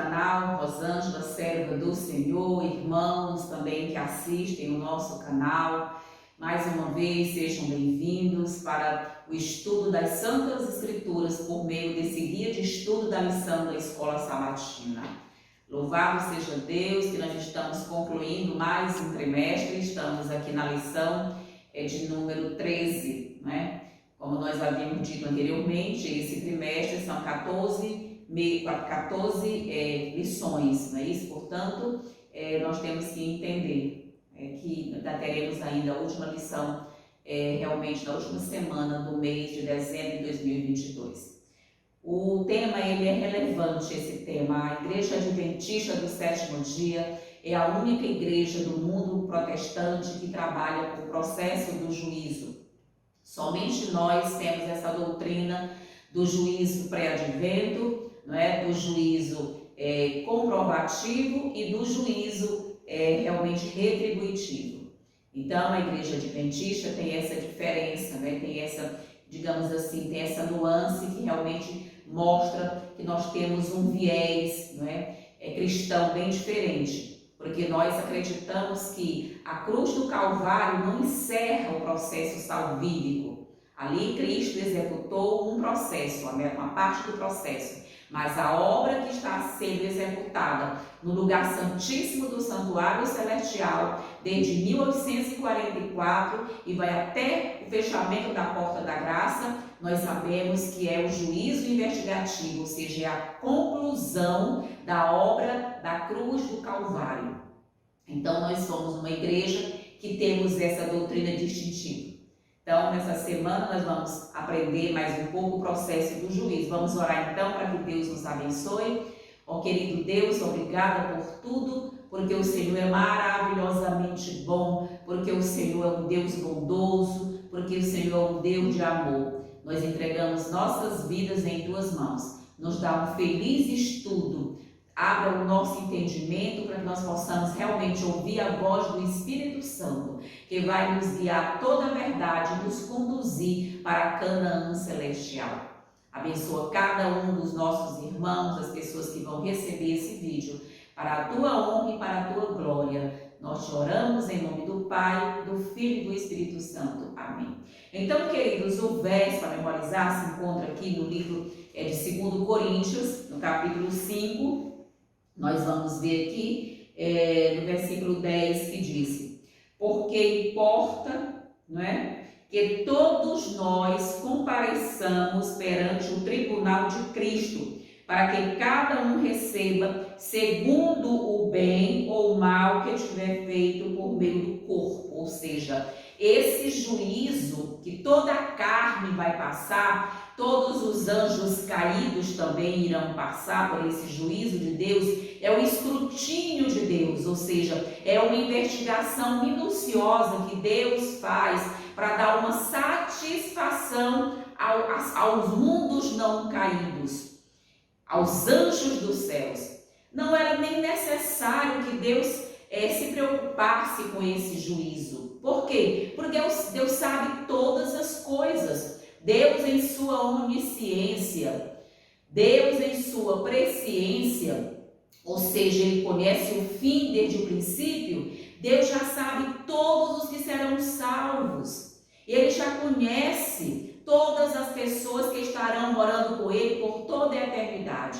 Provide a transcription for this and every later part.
canal Rosângela, serva do Senhor, irmãos também que assistem o nosso canal. Mais uma vez, sejam bem-vindos para o estudo das Santas Escrituras por meio desse guia de estudo da lição da Escola Sabatina. Louvado seja Deus que nós estamos concluindo mais um trimestre, estamos aqui na lição de número 13, né? Como nós havíamos dito anteriormente, esse trimestre são 14 lições, não é isso? Portanto, nós temos que entender que ainda teremos ainda a última lição, realmente na última semana do mês de dezembro de 2022. O tema, ele é relevante, esse tema. A Igreja Adventista do Sétimo Dia é a única igreja do mundo protestante que trabalha com o processo do juízo. Somente nós temos essa doutrina do juízo pré-advento, não é? Do juízo comprovativo e do juízo realmente retributivo. Então, a Igreja Adventista tem essa diferença, né? Tem essa, digamos assim, tem essa nuance que realmente mostra que nós temos um viés, não é? Cristão bem diferente, porque nós acreditamos que a cruz do Calvário não encerra o processo salvífico. Ali Cristo executou um processo, uma parte do processo, mas a obra que está sendo executada no lugar santíssimo do Santuário Celestial, desde 1844 e vai até o fechamento da Porta da Graça, nós sabemos que é o juízo investigativo, ou seja, é a conclusão da obra da cruz do Calvário. Então, nós somos uma igreja que temos essa doutrina distintiva. Então, nessa semana, nós vamos aprender mais um pouco o processo do juízo. Vamos orar, então, para que Deus nos abençoe. Ó querido Deus, obrigada por tudo, porque o Senhor é maravilhosamente bom, porque o Senhor é um Deus bondoso, porque o Senhor é um Deus de amor. Nós entregamos nossas vidas em Tuas mãos. Nos dá um feliz estudo. Abra o nosso entendimento para que nós possamos realmente ouvir a voz do Espírito Santo, que vai nos guiar toda a verdade, nos conduzir para Canaã celestial. Abençoa cada um dos nossos irmãos, as pessoas que vão receber esse vídeo, para a Tua honra e para a Tua glória. Nós te oramos em nome do Pai, do Filho e do Espírito Santo. Amém. Então, queridos, o verso para memorizar se encontra aqui no livro de 2 Coríntios, no capítulo 5. Nós vamos ver aqui no versículo 10 que diz: porque importa, não é, que todos nós compareçamos perante o tribunal de Cristo, para que cada um receba segundo o bem ou o mal que tiver feito por meio do corpo. Ou seja, esse juízo que toda a carne vai passar, todos os anjos caídos também irão passar por esse juízo de Deus, é o escrutínio de Deus, ou seja, é uma investigação minuciosa que Deus faz para dar uma satisfação aos mundos não caídos, aos anjos dos céus. Não era nem necessário que Deus se preocupasse com esse juízo. Por quê? Porque Deus sabe todas as coisas. Deus, em sua onisciência, Deus, em sua presciência, ou seja, Ele conhece o fim desde o princípio. Deus já sabe todos os que serão salvos. Ele já conhece todas as pessoas que estarão morando com Ele por toda a eternidade.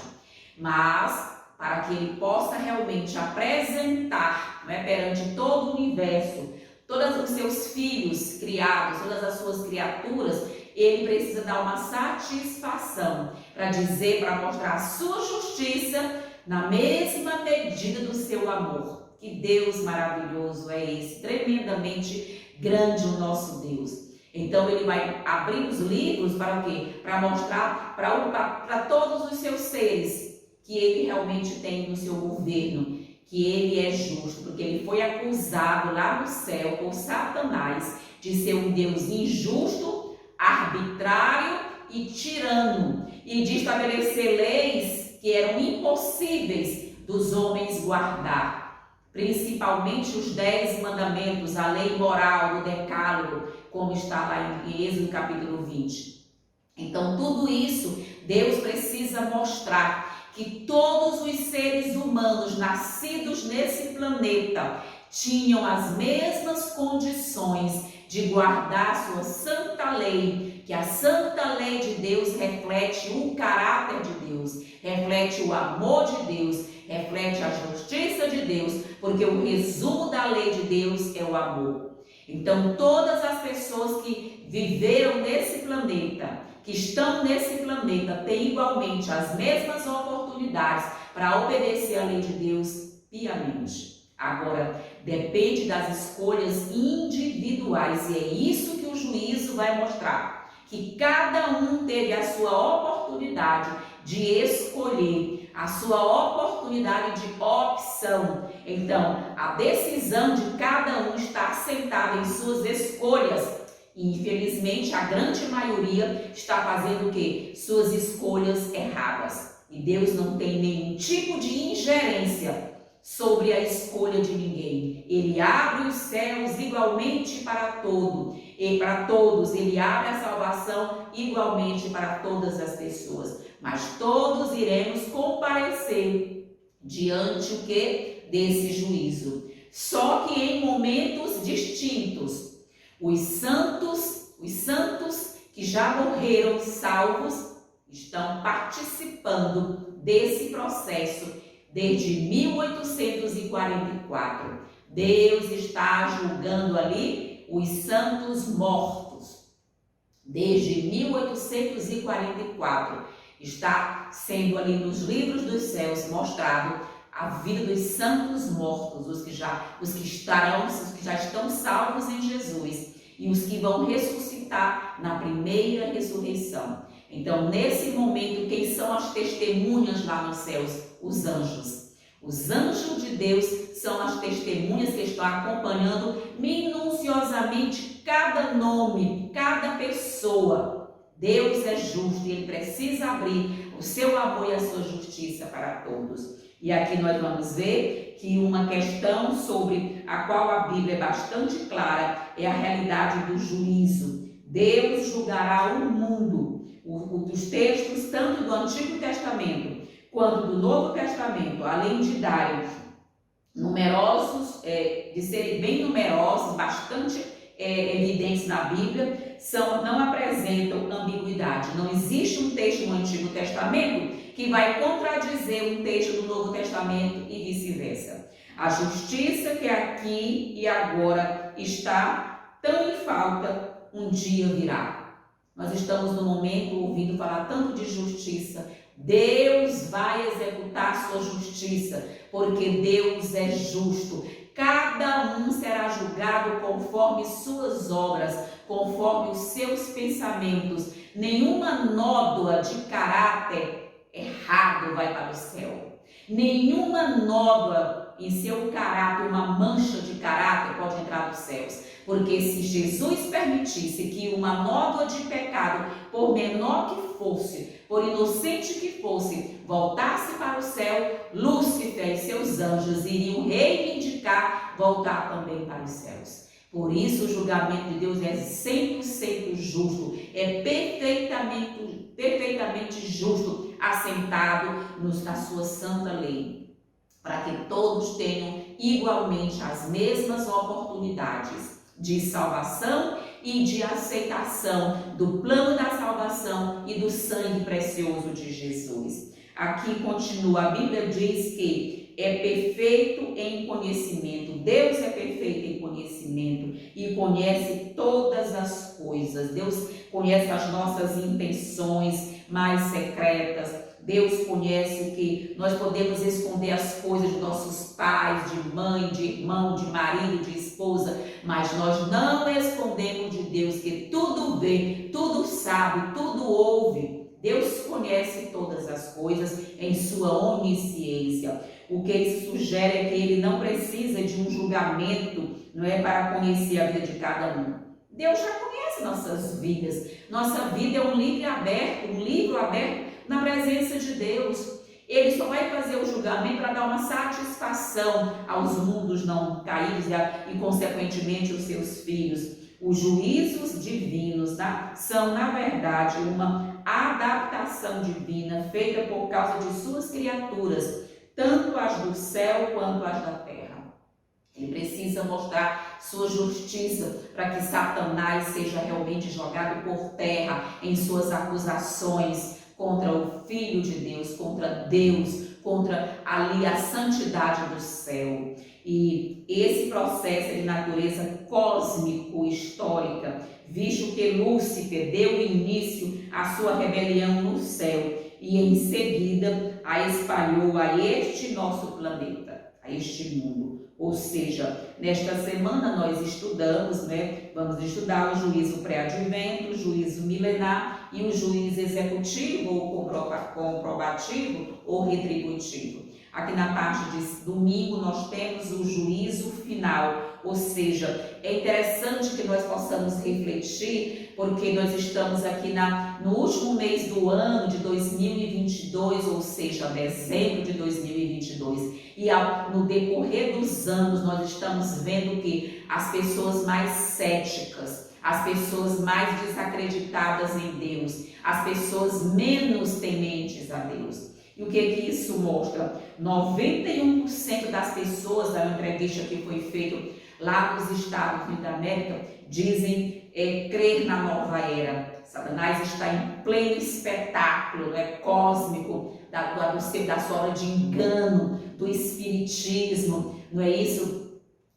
Mas, para que Ele possa realmente apresentar, não é, perante todo o universo, todos os seus filhos criados, todas as suas criaturas, Ele precisa dar uma satisfação para dizer, para mostrar a sua justiça na mesma medida do seu amor. Que Deus maravilhoso é esse, tremendamente grande o nosso Deus. Então Ele vai abrir os livros para o quê? Para mostrar para todos os seus seres que Ele realmente tem no seu governo, que Ele é justo, porque Ele foi acusado lá no céu por Satanás de ser um Deus injusto, arbitrário e tirano, e de estabelecer leis que eram impossíveis dos homens guardar, principalmente os 10 mandamentos, a lei moral do decálogo, como está lá em Êxodo capítulo 20. Então tudo isso Deus precisa mostrar, que todos os seres humanos nascidos nesse planeta tinham as mesmas condições de guardar sua santa lei, que a santa lei de Deus reflete o caráter de Deus, reflete o amor de Deus, reflete a justiça de Deus, porque o resumo da lei de Deus é o amor. Então, todas as pessoas que viveram nesse planeta, que estão nesse planeta, têm igualmente as mesmas oportunidades para obedecer à lei de Deus piamente. Agora, depende das escolhas individuais, e é isso que o juízo vai mostrar, que cada um teve a sua oportunidade de escolher, a sua oportunidade de opção. Então, a decisão de cada um está assentada em suas escolhas. E, infelizmente, a grande maioria está fazendo o quê? Suas escolhas erradas. E Deus não tem nenhum tipo de ingerência sobre a escolha de ninguém. Ele abre os céus igualmente para todos. E para todos, ele abre a salvação igualmente para todas as pessoas. Mas todos iremos comparecer diante o quê? Desse juízo. Só que em momentos distintos. Os santos que já morreram salvos estão participando desse processo desde 1844. Deus está julgando ali os santos mortos. Desde 1844 está sendo ali nos livros dos céus mostrado a vida dos santos mortos, os que já estão salvos em Jesus e os que vão ressuscitar na primeira ressurreição. Então, nesse momento, quem são as testemunhas lá nos céus? Os anjos. Os anjos de Deus são as testemunhas que estão acompanhando minuciosamente cada nome, cada pessoa. Deus é justo e ele precisa abrir o seu amor e a sua justiça para todos. E aqui nós vamos ver que uma questão sobre a qual a Bíblia é bastante clara é a realidade do juízo. Deus julgará o mundo. Os textos, tanto do Antigo Testamento quanto do Novo Testamento, além de darem numerosos, de serem bem numerosos, bastante evidentes na Bíblia, não apresentam ambiguidade. Não existe um texto no Antigo Testamento que vai contradizer um texto do Novo Testamento e vice-versa. A justiça que aqui e agora está tão em falta, um dia virá. Nós estamos no momento ouvindo falar tanto de justiça. Deus vai executar sua justiça, porque Deus é justo. Cada um será julgado conforme suas obras, conforme os seus pensamentos. Nenhuma nódoa de caráter errado vai para o céu. Nenhuma nódoa em seu caráter, uma mancha de caráter pode entrar nos céus. Porque se Jesus permitisse que uma nódoa de pecado, por menor que fosse, por inocente que fosse, voltasse para o céu, Lúcifer e seus anjos iriam reivindicar voltar também para os céus. Por isso o julgamento de Deus é 100% justo, é perfeitamente justo, assentado na sua santa lei, para que todos tenham igualmente as mesmas oportunidades de salvação e de aceitação do plano da salvação e do sangue precioso de Jesus. Aqui continua, a Bíblia diz que é perfeito em conhecimento. Deus é perfeito em conhecimento e conhece todas as coisas. Deus conhece as nossas intenções mais secretas. Deus conhece o que nós podemos esconder, as coisas de nossos pais, de mãe, de irmão, de marido, de esposa, mas nós não escondemos de Deus, que tudo vê, tudo sabe, tudo ouve. Deus conhece todas as coisas em sua onisciência. O que ele sugere é que ele não precisa de um julgamento, não é, para conhecer a vida de cada um. Deus já conhece nossas vidas. Nossa vida é um livro aberto na presença de Deus. Ele só vai fazer o julgamento para dar uma satisfação aos mundos não caídos e consequentemente, os seus filhos. Os juízos divinos são, na verdade, uma adaptação divina feita por causa de suas criaturas, tanto as do céu quanto as da terra. Ele precisa mostrar sua justiça para que Satanás seja realmente jogado por terra em suas acusações contra o Filho de Deus, contra ali a santidade do céu. E esse processo é de natureza cósmico histórica, visto que Lúcifer deu início à sua rebelião no céu e em seguida a espalhou a este nosso planeta, a este mundo. Ou seja, nesta semana nós estudamos, vamos estudar o juízo pré-advento, o juízo milenar e o juízo executivo ou comprobativo ou retributivo. Aqui na parte de domingo nós temos o juízo final, ou seja, é interessante que nós possamos refletir, porque nós estamos aqui no último mês do ano de 2022, ou seja, dezembro de 2022, e no decorrer dos anos nós estamos vendo que as pessoas mais céticas, as pessoas mais desacreditadas em Deus, as pessoas menos tementes a Deus. E o que isso mostra? 91% das pessoas, da entrevista que foi feita lá nos Estados Unidos da América, dizem crer na nova era. Satanás está em pleno espetáculo cósmico da sua hora de engano, do espiritismo, não é isso?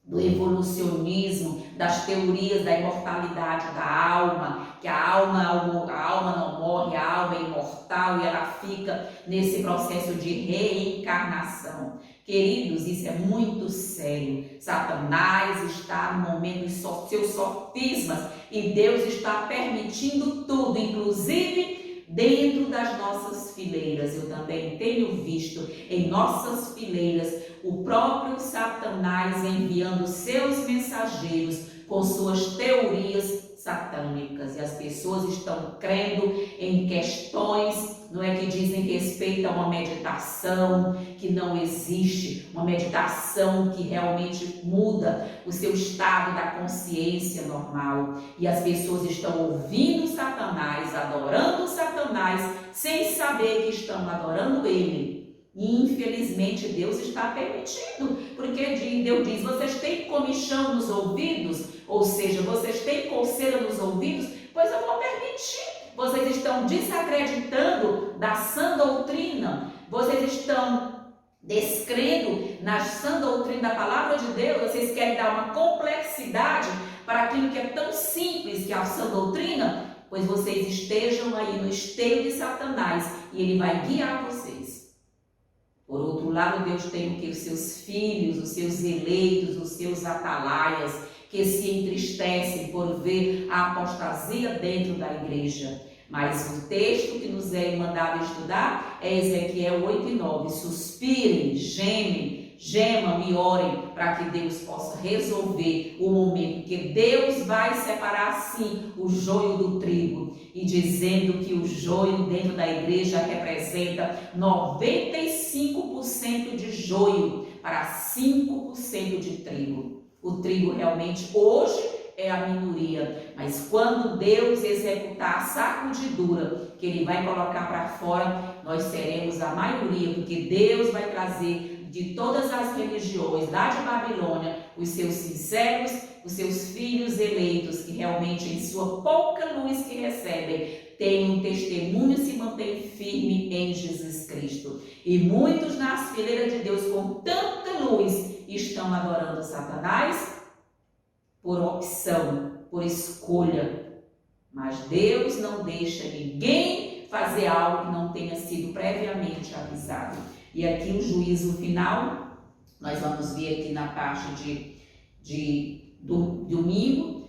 Do evolucionismo, das teorias da imortalidade da alma, que a alma não morre, a alma é imortal e ela fica nesse processo de reencarnação. Queridos, isso é muito sério. Satanás está no momento dos seus sofismas e Deus está permitindo tudo, inclusive dentro das nossas fileiras. Eu também tenho visto em nossas fileiras o próprio Satanás enviando seus mensageiros com suas teorias satânicas, e as pessoas estão crendo em questões, que dizem respeito a uma meditação que não existe, uma meditação que realmente muda o seu estado da consciência normal, e as pessoas estão ouvindo Satanás, adorando Satanás, sem saber que estão adorando ele. E infelizmente Deus está permitindo, porque Deus diz: vocês têm comichão nos ouvidos, ou seja, vocês têm coceira nos ouvidos, pois eu vou permitir. Vocês estão desacreditando da sã doutrina, vocês estão descrendo na sã doutrina da palavra de Deus, vocês querem dar uma complexidade para aquilo que é tão simples que é a sã doutrina, pois vocês estejam aí no esteio de Satanás e ele vai guiar vocês. Por outro lado, Deus tem o que? Os seus filhos, os seus eleitos, os seus atalaias, que se entristecem por ver a apostasia dentro da igreja. Mas o texto que nos é mandado estudar é Ezequiel 8:9. Suspirem, gemam e orem para que Deus possa resolver o momento, que Deus vai separar sim o joio do trigo, e dizendo que o joio dentro da igreja representa 95% de joio para 5% de trigo. O trigo realmente hoje é a minoria, mas quando Deus executar a sacudidura que ele vai colocar para fora, nós seremos a maioria, porque Deus vai trazer de todas as religiões lá de Babilônia os seus sinceros, os seus filhos eleitos, que realmente em sua pouca luz que recebem têm um testemunho e se mantém firme em Jesus Cristo. E muitos nas fileiras de Deus com tanta luz estão adorando Satanás por opção, por escolha. Mas Deus não deixa ninguém fazer algo que não tenha sido previamente avisado. E aqui o juízo final, nós vamos ver aqui na parte do domingo.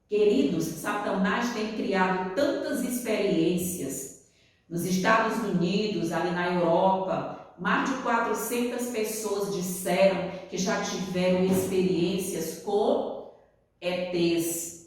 Queridos, Satanás tem criado tantas experiências nos Estados Unidos, ali na Europa. Mais de 400 pessoas disseram que já tiveram experiências com ETs,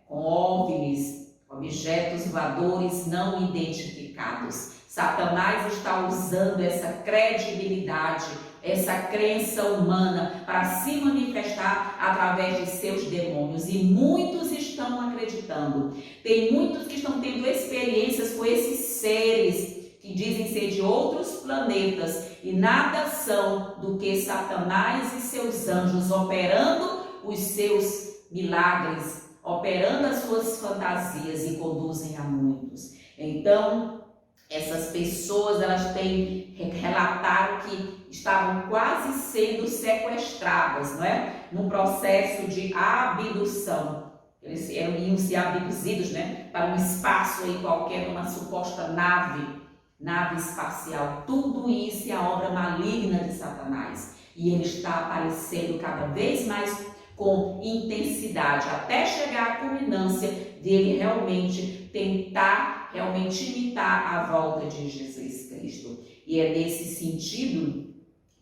com OVNIs, objetos voadores não identificados. Satanás está usando essa credibilidade, essa crença humana para se manifestar através de seus demônios, e muitos estão estão acreditando. Tem muitos que estão tendo experiências com esses seres que dizem ser de outros planetas e nada são do que Satanás e seus anjos operando os seus milagres, operando as suas fantasias e conduzem a muitos. Então, essas pessoas, elas relataram que estavam quase sendo sequestradas, não é? Num processo de abdução. Eles iam ser abduzidos, né? Para um espaço aí qualquer, uma suposta nave espacial. Tudo isso é a obra maligna de Satanás. E ele está aparecendo cada vez mais com intensidade, até chegar à culminância dele realmente tentar imitar a volta de Jesus Cristo. E é nesse sentido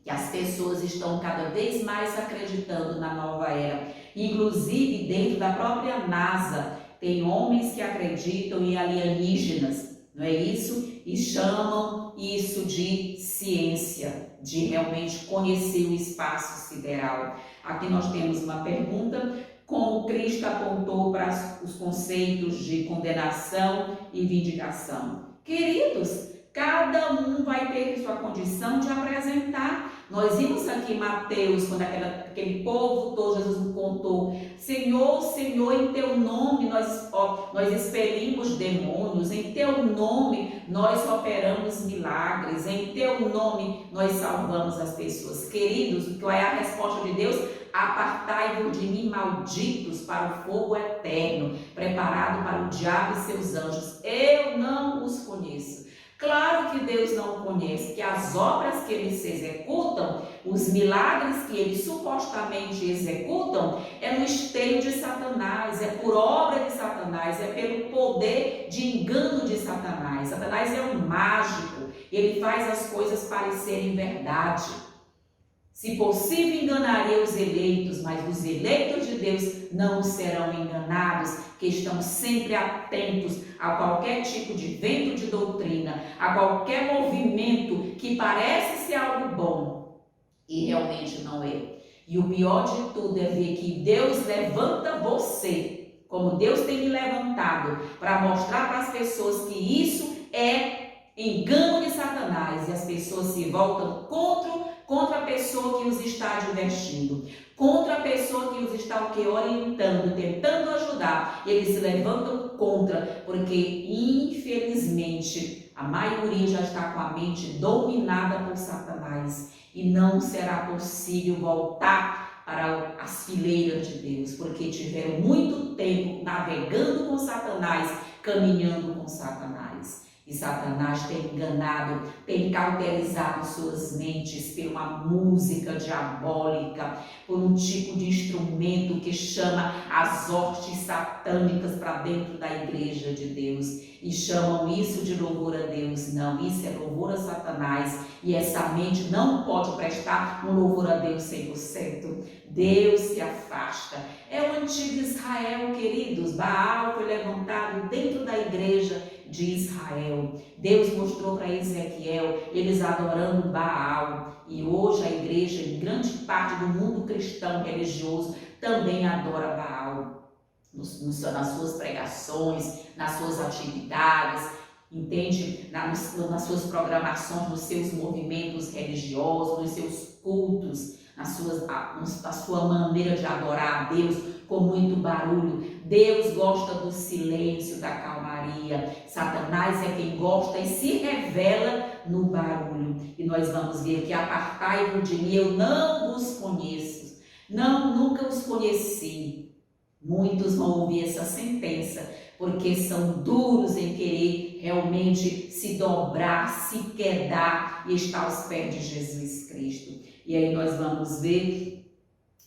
que as pessoas estão cada vez mais acreditando na nova era. Inclusive dentro da própria NASA tem homens que acreditam em alienígenas, não é isso? E chamam isso de ciência, de realmente conhecer o espaço sideral. Aqui nós temos uma pergunta: como Cristo apontou para os conceitos de condenação e vindicação? Queridos, cada um vai ter sua condição de apresentar. Nós vimos aqui em Mateus, quando aquele povo todo, Jesus nos contou: Senhor, Senhor, em teu nome nós expelimos demônios, em teu nome nós operamos milagres, em teu nome nós salvamos as pessoas. Queridos, qual é a resposta de Deus? Apartai-vos de mim, malditos, para o fogo eterno, preparado para o diabo e seus anjos. Eu não os conheço. Claro que Deus não conhece, que as obras que eles executam, os milagres que eles supostamente executam, é no esteio de Satanás, é por obra de Satanás, é pelo poder de engano de Satanás. Satanás é um mágico, ele faz as coisas parecerem verdade. Se possível, enganaria os eleitos, mas os eleitos de Deus não serão enganados, que estão sempre atentos a qualquer tipo de vento de doutrina, a qualquer movimento que parece ser algo bom e realmente não é. E o pior de tudo é ver que Deus levanta você, como Deus tem me levantado, para mostrar para as pessoas que isso é engano de Satanás, e as pessoas se voltam contra a pessoa que os está advertindo, contra a pessoa que os está orientando, tentando ajudar. Eles se levantam contra, porque infelizmente a maioria já está com a mente dominada por Satanás e não será possível voltar para as fileiras de Deus, porque tiveram muito tempo navegando com Satanás, caminhando com Satanás. E Satanás tem enganado, tem cauterizado suas mentes por uma música diabólica, por um tipo de instrumento que chama as hostes satânicas para dentro da igreja de Deus. E chamam isso de louvor a Deus. Não, isso é louvor a Satanás. E essa mente não pode prestar um louvor a Deus 100%. Deus se afasta. É o antigo Israel, queridos. Baal foi levantado dentro da igreja de Israel. Deus mostrou para Ezequiel eles adorando Baal, e hoje a igreja, em grande parte do mundo cristão religioso, também adora Baal nas suas pregações, nas suas atividades, entende? Nas suas programações, nos seus movimentos religiosos, nos seus cultos, na sua maneira de adorar a Deus com muito barulho. Deus gosta do silêncio, da calmaria. Satanás é quem gosta e se revela no barulho. E nós vamos ver que apartai-vos de mim, eu não vos conheço. Não, nunca os conheci. Muitos vão ouvir essa sentença, porque são duros em querer realmente se dobrar, se quedar e estar aos pés de Jesus Cristo. E aí nós vamos ver,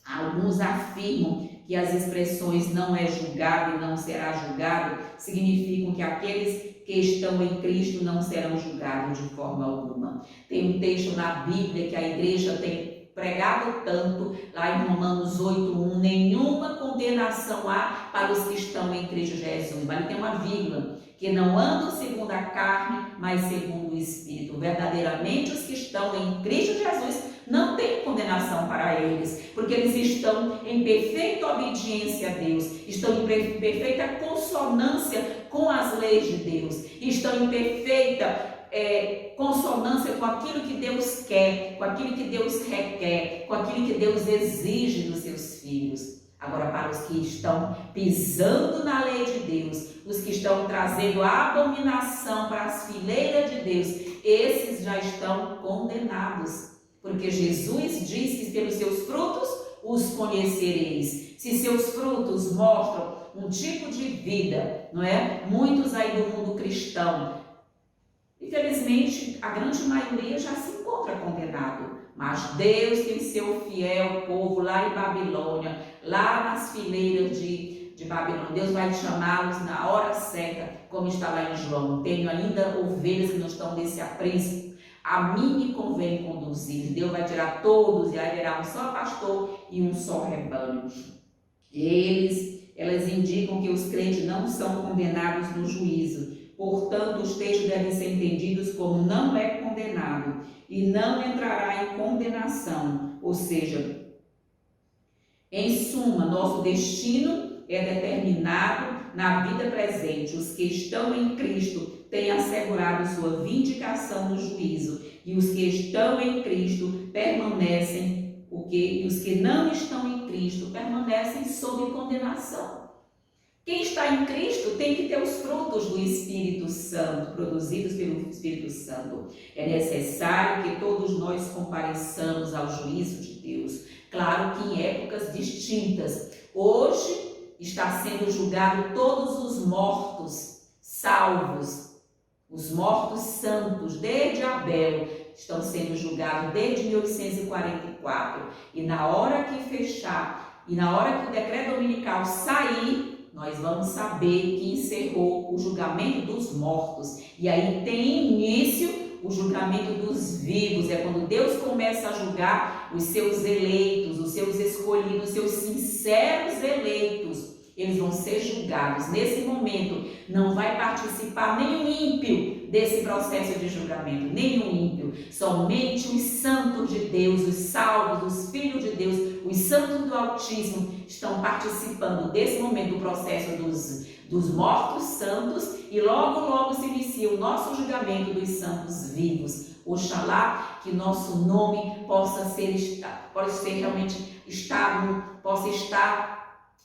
alguns afirmam que as expressões não é julgado e não será julgado significam que aqueles que estão em Cristo não serão julgados de forma alguma. Tem um texto na Bíblia que a igreja tem pregado tanto, lá em Romanos 8:1, nenhuma condenação há para os que estão em Cristo Jesus. Mas tem uma vírgula, que não andam segundo a carne, mas segundo o Espírito. Verdadeiramente os que estão em Cristo Jesus não tem condenação para eles, porque eles estão em perfeita obediência a Deus, estão em perfeita consonância com as leis de Deus, estão em perfeita consonância com aquilo que Deus quer, com aquilo que Deus requer, com aquilo que Deus exige dos seus filhos. Agora, para os que estão pisando na lei de Deus, os que estão trazendo a abominação para as fileiras de Deus, esses já estão condenados, porque Jesus diz que pelos seus frutos os conhecereis. Se seus frutos mostram um tipo de vida, não é? Muitos aí do mundo cristão, infelizmente, a grande maioria já se encontra condenado. Mas Deus tem seu fiel povo lá em Babilônia, lá nas fileiras de Babilônia. Deus vai chamá-los na hora certa, como está lá em João. Tenho ainda ovelhas que não estão nesse aprisco. A mim me convém conduzir. Deus vai tirar todos e haverá um só pastor e um só rebanho. Elas indicam que os crentes não são condenados no juízo. Portanto, os textos devem ser entendidos como não é condenado e não entrará em condenação. Ou seja, em suma, nosso destino é determinado na vida presente. Os que estão em Cristo têm assegurado sua vindicação no juízo, e os que estão em Cristo permanecem, e os que não estão em Cristo permanecem sob condenação. Quem está em Cristo tem que ter os frutos do Espírito Santo, produzidos pelo Espírito Santo. É necessário que todos nós compareçamos ao juízo de Deus. Claro que em épocas distintas. Hoje está sendo julgado todos os mortos salvos, os mortos santos, desde Abel, estão sendo julgados desde 1844. E na hora que fechar, e na hora que o decreto dominical sair, nós vamos saber que encerrou o julgamento dos mortos. E aí tem início o julgamento dos vivos. É quando Deus começa a julgar os seus eleitos, os seus escolhidos, os seus sinceros eleitos. Eles vão ser julgados. Nesse momento, não vai participar nenhum ímpio desse processo de julgamento. Nenhum ímpio. Somente os santos de Deus, os salvos, os filhos de Deus, os santos do Altíssimo estão participando desse momento do processo dos mortos santos, e logo, logo se inicia o nosso julgamento dos santos vivos. Oxalá que nosso nome possa estar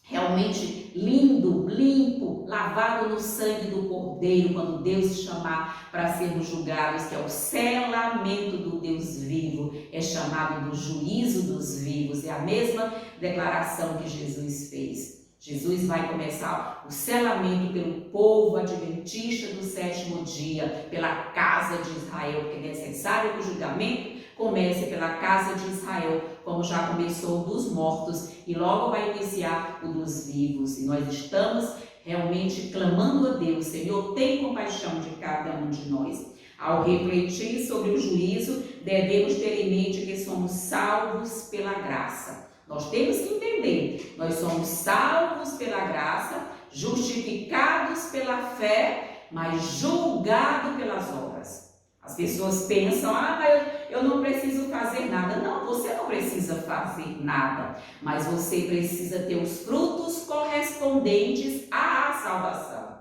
realmente lindo, limpo, lavado no sangue do Cordeiro, quando Deus chamar para sermos julgados, que é o selamento do Deus vivo, é chamado do juízo dos vivos. É a mesma declaração que Jesus fez. Jesus vai começar o selamento pelo povo adventista do sétimo dia, pela casa de Israel, porque é necessário que o julgamento comece pela casa de Israel, como já começou o dos mortos, e logo vai iniciar o dos vivos. E nós estamos realmente clamando a Deus: Senhor, tem compaixão de cada um de nós. Ao refletir sobre o juízo, devemos ter em mente que somos salvos pela graça. Nós temos que entender, nós somos salvos pela graça, justificados pela fé, mas julgados pelas obras. As pessoas pensam: mas eu não preciso fazer nada. Não, você não precisa fazer nada, mas você precisa ter os frutos correspondentes à salvação.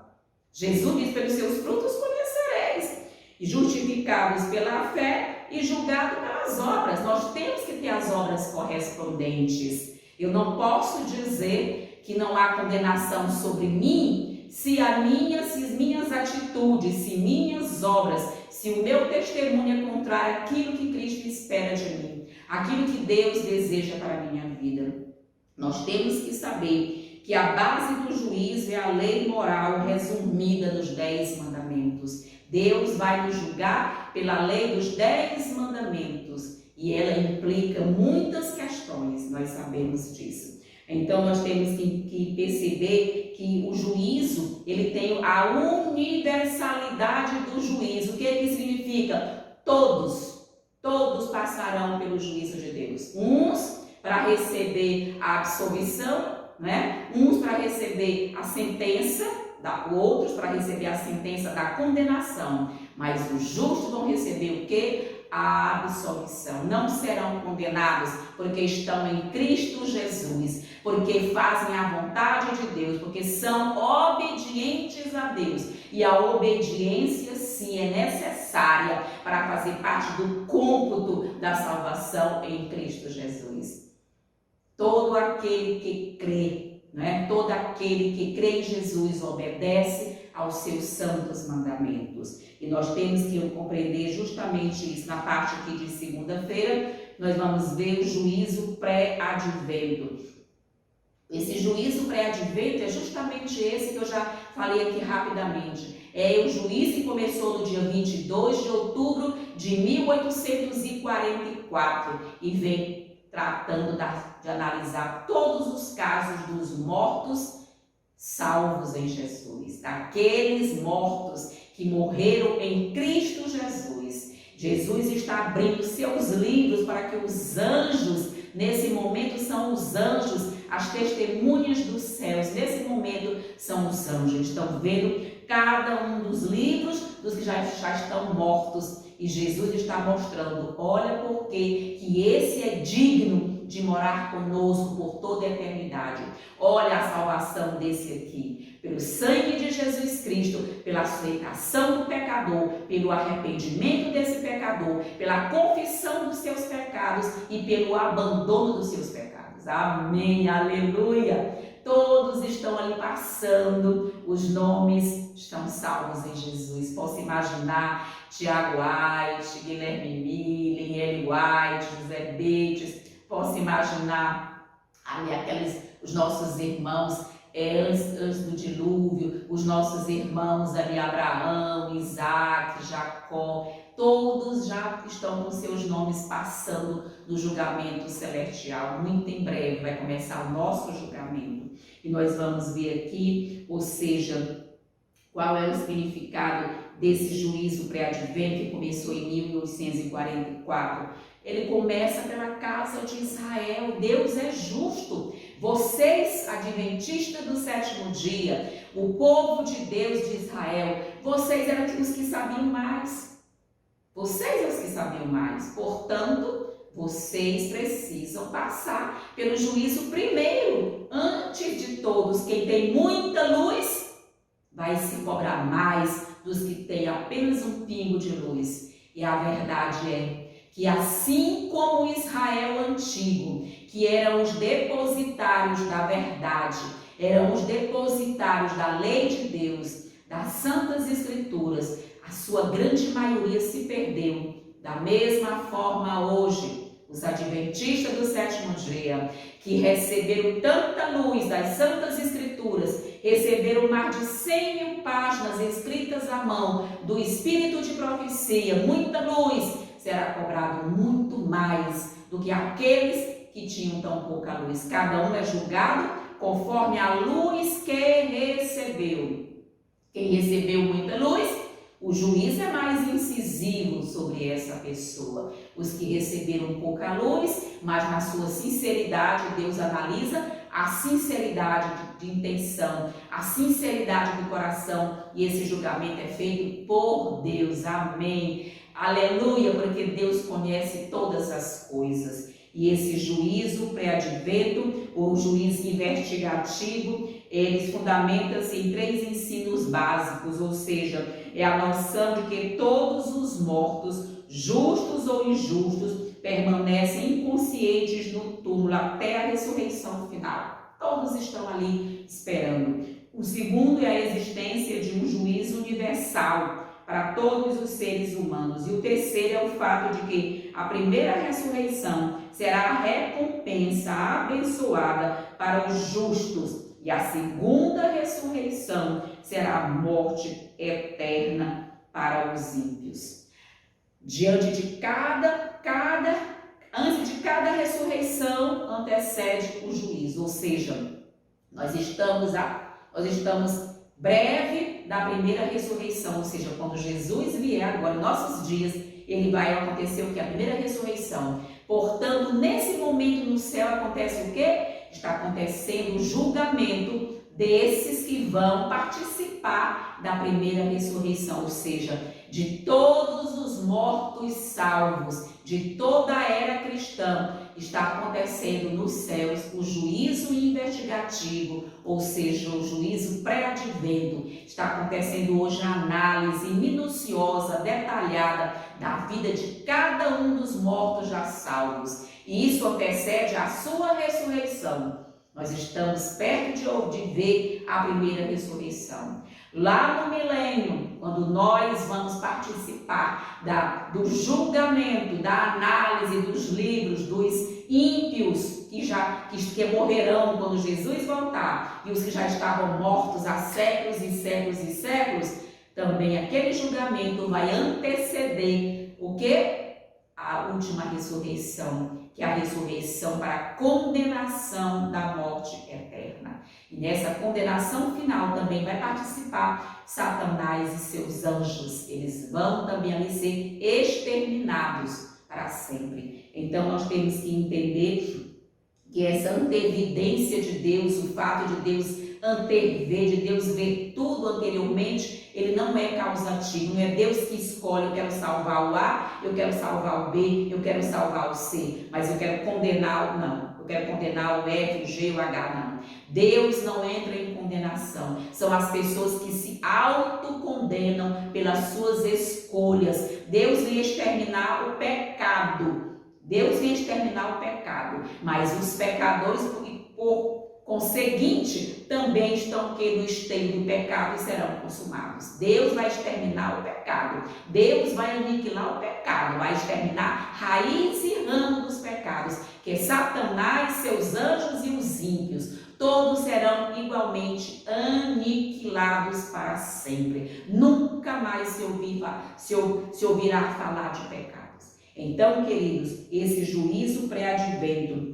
Jesus diz: pelos seus frutos conhecereis. E justificados pela fé e julgados pelas obras. Nós temos que ter as obras correspondentes. Eu não posso dizer que não há condenação sobre mim se as minhas atitudes, se minhas obras, se o meu testemunho é contrário àquilo que Cristo espera de mim, aquilo que Deus deseja para a minha vida. Nós temos que saber que a base do juízo é a lei moral resumida nos 10 mandamentos. Deus vai nos julgar pela lei dos 10 mandamentos, e ela implica muitas questões, nós sabemos disso. Então nós temos que perceber que o juízo, ele tem a universalidade do juízo. O que significa? Todos passarão pelo juízo de Deus. Uns para receber a absolvição, né? Uns para receber a sentença, outros para receber a sentença da condenação. Mas os justos vão receber o quê? a absolvição. Não serão condenados porque estão em Cristo Jesus, porque fazem a vontade de Deus, porque são obedientes a Deus. E a obediência, sim, é necessária para fazer parte do cômputo da salvação em Cristo Jesus. Todo aquele que crê, né? Todo aquele que crê em Jesus obedece aos seus santos mandamentos. E nós temos que compreender justamente isso. Na parte aqui de segunda-feira, nós vamos ver o juízo pré-advento. Esse juízo pré-advento é justamente esse que eu já falei aqui rapidamente. É o juízo que começou no dia 22 de outubro de 1844 e vem tratando de analisar todos os casos dos mortos salvos em Jesus, daqueles mortos que morreram em Cristo Jesus. Jesus está abrindo seus livros para que os anjos, nesse momento são os anjos, as testemunhas dos céus, nesse momento são os anjos, estão vendo cada um dos livros dos que já estão mortos. E Jesus está mostrando, olha porque que esse é digno de morar conosco por toda a eternidade. Olha a salvação desse aqui, pelo sangue de Jesus Cristo, pela aceitação do pecador, pelo arrependimento desse pecador, pela confissão dos seus pecados e pelo abandono dos seus pecados. Amém, aleluia! Todos estão ali passando, os nomes estão salvos em Jesus. Posso imaginar Tiago White, Guilherme Millen, Eli White, José Betes. Posso imaginar ali os nossos irmãos antes do dilúvio, os nossos irmãos ali, Abraão, Isaac, Jacó. Todos já estão com seus nomes passando no julgamento celestial. Muito em breve vai começar o nosso julgamento. E nós vamos ver aqui, ou seja, qual é o significado desse juízo pré-advento que começou em 1844. Ele começa pela casa de Israel. Deus é justo. Vocês, adventistas do sétimo dia, o povo de Deus de Israel, vocês eram os que sabiam mais. Vocês são os que sabiam mais. Portanto, vocês precisam passar pelo juízo primeiro. Antes de todos, quem tem muita luz vai se cobrar mais dos que têm apenas um pingo de luz. E a verdade é que assim como Israel antigo, que eram os depositários da verdade, eram os depositários da lei de Deus, das santas escrituras, a sua grande maioria se perdeu. Da mesma forma hoje, os adventistas do sétimo dia, que receberam tanta luz das santas escrituras, receberam mais de 100 mil páginas escritas à mão do espírito de profecia, muita luz, será cobrado muito mais do que aqueles que tinham tão pouca luz. Cada um é julgado conforme a luz que recebeu. Quem recebeu muita luz, o juiz é mais incisivo sobre essa pessoa. Os que receberam pouca luz, mas na sua sinceridade, Deus analisa a sinceridade de intenção, a sinceridade do coração, e esse julgamento é feito por Deus. Amém. Aleluia, porque Deus conhece todas as coisas. E esse juízo pré-advento, ou juízo investigativo, eles fundamentam-se em 3 ensinos básicos, ou seja, é a noção de que todos os mortos, justos ou injustos, permanecem inconscientes no túmulo até a ressurreição final. Todos estão ali esperando. O segundo é a existência de um juízo universal para todos os seres humanos. E o terceiro é o fato de que a primeira ressurreição será a recompensa abençoada para os justos, e a segunda ressurreição será a morte eterna para os ímpios. Antes de cada ressurreição antecede o juízo, ou seja, nós estamos breve da primeira ressurreição, ou seja, quando Jesus vier agora em nossos dias, ele vai acontecer o que? A primeira ressurreição. Portanto, nesse momento no céu acontece o quê? Está acontecendo o julgamento desses que vão participar da primeira ressurreição, ou seja, de todos os mortos salvos, de toda a era cristã. Está acontecendo nos céus o juízo investigativo, ou seja, o juízo pré-advento. Está acontecendo hoje a análise minuciosa, detalhada da vida de cada um dos mortos já salvos. E isso antecede a sua ressurreição. Nós estamos perto de ver a primeira ressurreição. Lá no milênio, quando nós vamos participar do julgamento, da análise dos livros dos ímpios que morrerão quando Jesus voltar, e os que já estavam mortos há séculos e séculos e séculos, também aquele julgamento vai anteceder o quê? A última ressurreição, que é a ressurreição para a condenação da morte eterna. E nessa condenação final também vai participar Satanás e seus anjos. Eles vão também ali ser exterminados para sempre. Então nós temos que entender que essa antevidência de Deus, o fato de Deus antever, de Deus ver tudo anteriormente, ele não é causativo, não é Deus que escolhe, eu quero salvar o A, eu quero salvar o B, eu quero salvar o C, mas eu quero condenar o não, eu quero condenar o F, o G, o H, não. Deus não entra em condenação, são as pessoas que se autocondenam pelas suas escolhas. Deus vem exterminar o pecado, Deus vem exterminar o pecado, mas os pecadores, por conseguinte, também estão no esteio do pecado e serão consumados. Deus vai exterminar o pecado, Deus vai aniquilar o pecado, vai exterminar raiz e ramo dos pecados, que é Satanás, seus anjos e os ímpios. Todos serão igualmente aniquilados para sempre. Nunca mais se ouvirá falar de pecados. Então, queridos, esse juízo pré-advento,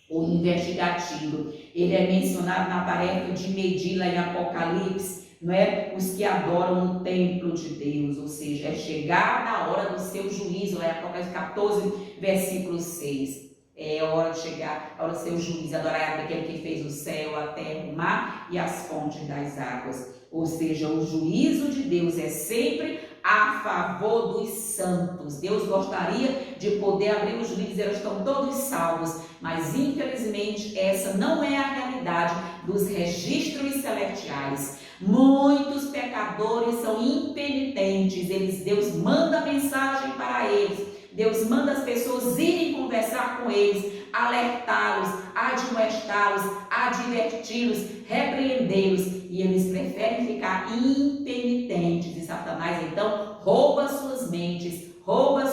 o investigativo, ele é mencionado na tarefa de medir lá em Apocalipse, não é? Os que adoram o templo de Deus, ou seja, é chegar na hora do seu juízo, lá em Apocalipse 14, versículo 6. É hora de chegar, a hora do seu juízo, adorar aquele que fez o céu, a terra, o mar e as fontes das águas. Ou seja, o juízo de Deus é sempre a favor dos santos. Deus gostaria de poder abrir os livros e dizer, eles estão todos salvos, mas infelizmente essa não é a realidade dos registros celestiais. Muitos pecadores são impenitentes, Deus manda mensagem para eles, Deus manda as pessoas irem conversar com eles, alertá-los, admoestá-los, adverti-los, repreendê-los, e eles preferem ficar impenitentes. E Satanás então rouba suas mentes, rouba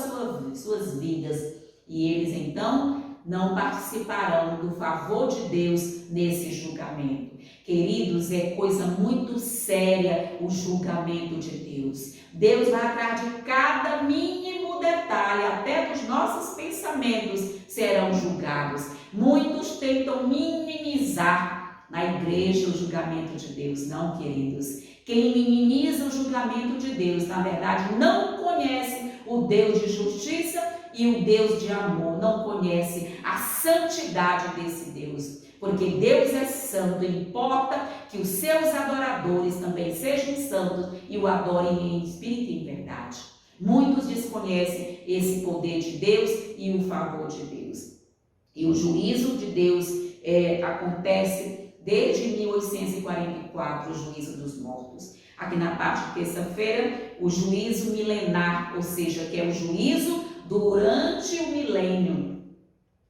suas vidas, e eles então não participarão do favor de Deus nesse julgamento. Queridos, é coisa muito séria o julgamento de Deus. Deus vai atrás de cada mínimo detalhe, até dos nossos pensamentos serão julgados. Muitos tentam minimizar na igreja o julgamento de Deus. Não, queridos. Quem minimiza o julgamento de Deus, na verdade, não conhece o Deus de justiça e o Deus de amor, não conhece a santidade desse Deus, porque Deus é santo, importa que os seus adoradores também sejam santos e o adorem em espírito e em verdade. Muitos desconhecem esse poder de Deus e o favor de Deus. E o juízo de Deus acontece desde 1844, o juízo dos mortos. Aqui na parte de terça-feira, o juízo milenar, ou seja, que é o juízo durante o milênio.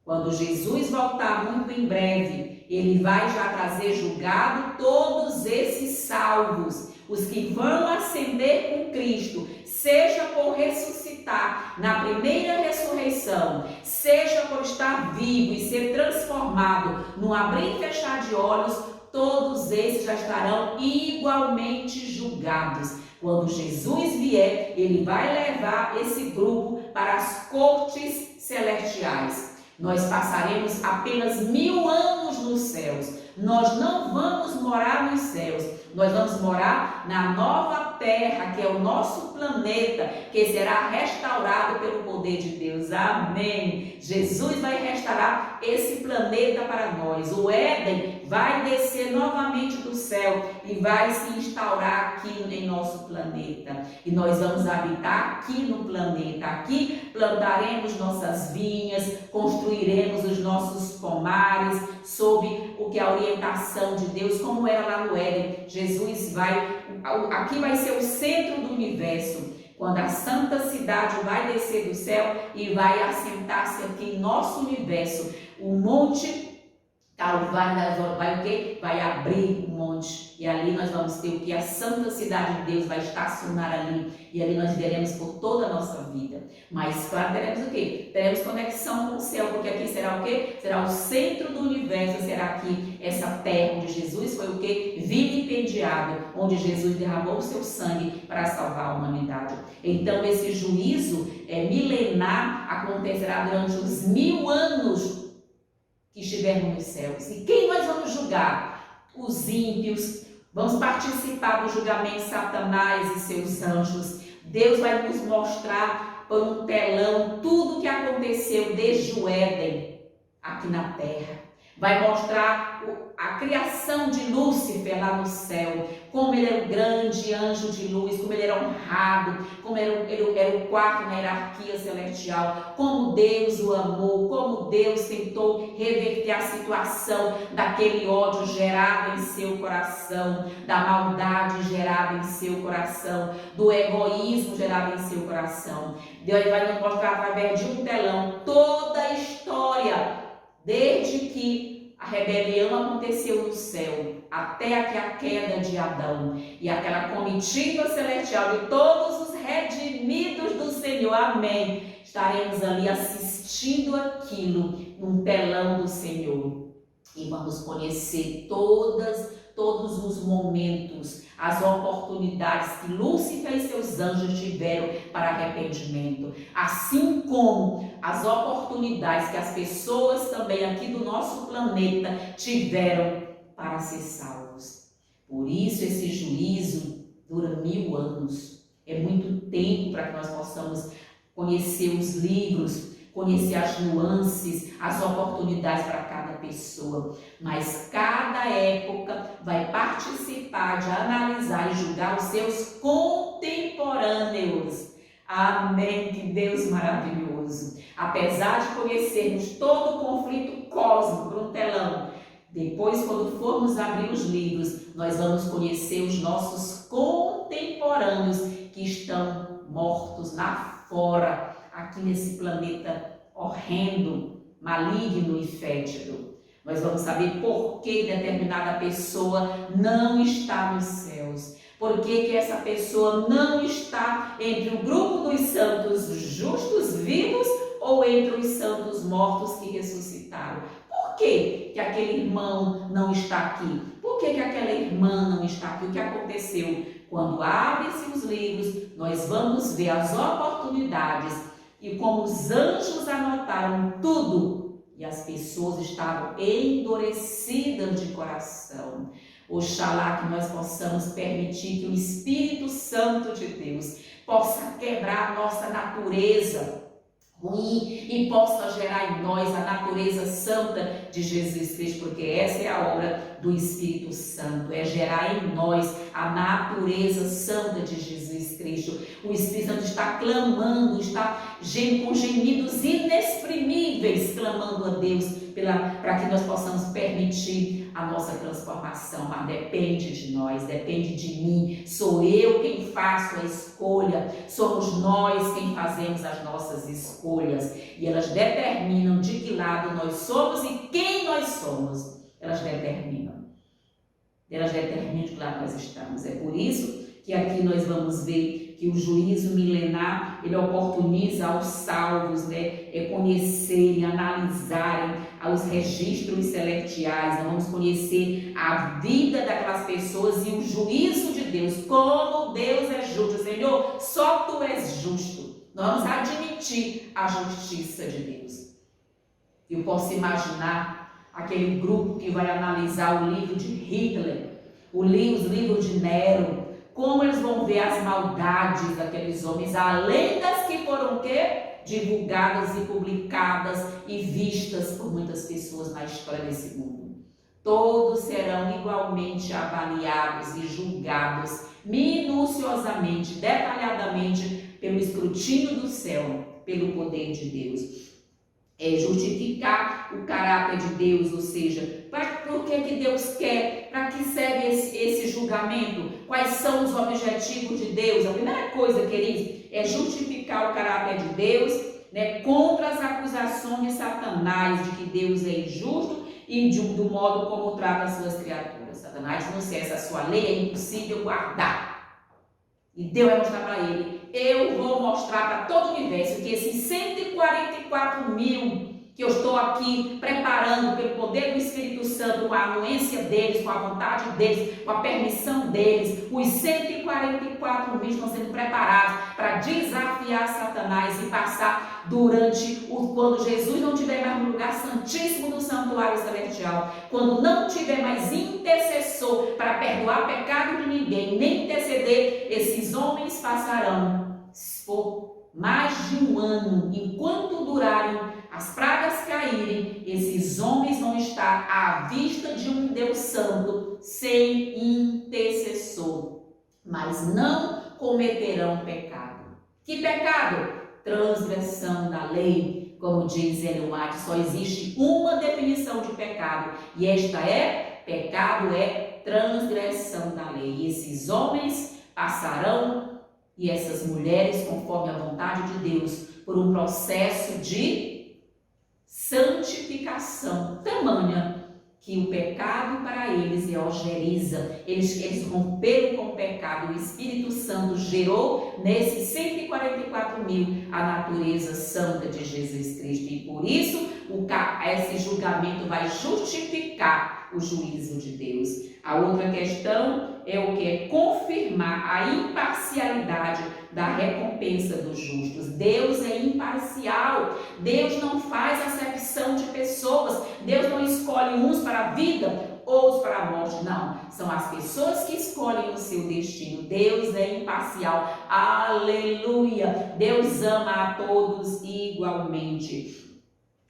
Quando Jesus voltar muito em breve, ele vai já trazer julgado todos esses salvos, os que vão ascender com Cristo, seja por ressuscitar na primeira ressurreição, seja por estar vivo e ser transformado no abrir e fechar de olhos, todos esses já estarão igualmente julgados. Quando Jesus vier, ele vai levar esse grupo para as cortes celestiais. Nós passaremos apenas 1000 anos nos céus. Nós não vamos morar nos céus, nós vamos morar na nova terra, que é o nosso planeta, que será restaurado pelo poder de Deus. Amém. Jesus vai restaurar esse planeta para nós. O Éden vai descer novamente do céu e vai se instaurar aqui em nosso planeta. E nós vamos habitar aqui no planeta. Aqui plantaremos nossas vinhas, construiremos os nossos pomares, sob o que é a orientação de Deus, como era lá no Éden. Aqui vai ser o centro do universo, quando a santa cidade vai descer do céu e vai assentar-se aqui em nosso universo. O monte Calvário vai o quê? Vai abrir o monte, e ali nós vamos ter o que? A santa cidade de Deus vai estacionar ali, e ali nós veremos por toda a nossa vida. Mas claro, teremos o quê? Teremos conexão com o céu, porque aqui será o quê? Será o centro do universo, será aqui essa terra onde Jesus foi o quê? Vilipendiado, onde Jesus derramou o seu sangue para salvar a humanidade. Então esse juízo milenar acontecerá durante os 1000 anos que estivermos nos céus. E quem nós vamos julgar? Os ímpios. Vamos participar do julgamento de Satanás e seus anjos. Deus vai nos mostrar por um telão tudo o que aconteceu desde o Éden aqui na terra. Vai mostrar a criação de Lúcifer lá no céu, como ele era um grande anjo de luz, como ele era honrado, como ele era o quarto na hierarquia celestial, como Deus o amou, como Deus tentou reverter a situação daquele ódio gerado em seu coração, da maldade gerada em seu coração, do egoísmo gerado em seu coração. Deus vai nos mostrar através de um telão toda a história, desde que a rebelião aconteceu no céu, até aqui a queda de Adão, e aquela comitiva celestial de todos os redimidos do Senhor, amém, estaremos ali assistindo aquilo num telão do Senhor, e vamos conhecer todos os momentos, as oportunidades que Lúcifer e seus anjos tiveram para arrependimento, assim como as oportunidades que as pessoas também aqui do nosso planeta tiveram para ser salvos. Por isso esse juízo dura 1000 anos. É muito tempo para que nós possamos conhecer os livros, conhecer as nuances, as oportunidades para cada pessoa. Mas cada época vai participar de analisar e julgar os seus contemporâneos. Amém, que Deus maravilhoso. Apesar de conhecermos todo o conflito cósmico por um telão, depois, quando formos abrir os livros, nós vamos conhecer os nossos contemporâneos que estão mortos lá fora, aqui nesse planeta horrendo, maligno e fétido. Nós vamos saber por que determinada pessoa não está nos céus. Por que essa pessoa não está entre o grupo dos santos justos vivos ou entre os santos mortos que ressuscitaram. Por que aquele irmão não está aqui? Por que aquela irmã não está aqui? O que aconteceu? Quando abrem-se os livros, nós vamos ver as oportunidades e como os anjos anotaram tudo e as pessoas estavam endurecidas de coração. Oxalá que nós possamos permitir que o Espírito Santo de Deus possa quebrar a nossa natureza ruim e possa gerar em nós a natureza santa de Jesus Cristo, porque essa é a obra do Espírito Santo, é gerar em nós a natureza santa de Jesus Cristo. O Espírito Santo está clamando, está com gemidos inexprimíveis, clamando a Deus para que nós possamos permitir a nossa transformação, mas depende de nós, depende de mim. Sou eu quem faço a escolha, somos nós quem fazemos as nossas escolhas, e elas determinam de que lado nós somos e quem nós somos. Elas determinam de que lado nós estamos. É por isso que aqui nós vamos ver que o juízo milenar, ele oportuniza aos salvos, conhecerem, analisarem os registros celestiais. Nós vamos conhecer a vida daquelas pessoas e o juízo de Deus, como Deus é justo. Senhor, só Tu és justo. Nós vamos admitir a justiça de Deus. Eu posso imaginar aquele grupo que vai analisar o livro de Hitler, os livros de Nero, como eles vão ver as maldades daqueles homens, além das que foram o quê? Divulgadas e publicadas e vistas por muitas pessoas na história desse mundo. Todos serão igualmente avaliados e julgados minuciosamente, detalhadamente, pelo escrutínio do céu, pelo poder de Deus. Justificar o caráter de Deus, ou seja, por que Deus quer, para que serve esse julgamento, quais são os objetivos de Deus. A primeira coisa, queridos, é justificar o caráter de Deus, né, contra as acusações de Satanás de que Deus é injusto e do modo como trata as suas criaturas. Satanás não se essa sua lei é impossível guardar. E Deus vai mostrar para ele: eu vou mostrar para todo o universo que esses 144 mil que eu estou aqui preparando pelo poder do Espírito Santo, com a anuência deles, com a vontade deles, com a permissão deles, os 144 mil estão sendo preparados para desafiar Satanás e passar quando Jesus não tiver mais no lugar santíssimo do santuário celestial, quando não tiver mais intercessor para perdoar pecado de ninguém, nem interceder, esses homens passarão por mais de um ano, enquanto durarem as pragas caírem, esses homens vão estar à vista de um Deus santo, sem intercessor, mas não cometerão pecado. Que pecado? Transgressão da lei. Como diz Ellen White, só existe uma definição de pecado, e esta é: pecado é transgressão da lei. E esses homens passarão, e essas mulheres, conforme a vontade de Deus, por um processo de santificação tamanha que o pecado para eles é algeriza. Eles romperam com o pecado. O Espírito Santo gerou nesses 144 mil a natureza santa de Jesus Cristo. E por isso esse julgamento vai justificar o juízo de Deus. A outra questão é o que? É confirmar a imparcialidade da recompensa dos justos. Deus é imparcial. Deus não faz acepção de pessoas. Deus não escolhe uns para a vida, outros para a morte. Não, são as pessoas que escolhem o seu destino. Deus é imparcial. Aleluia! Deus ama a todos igualmente.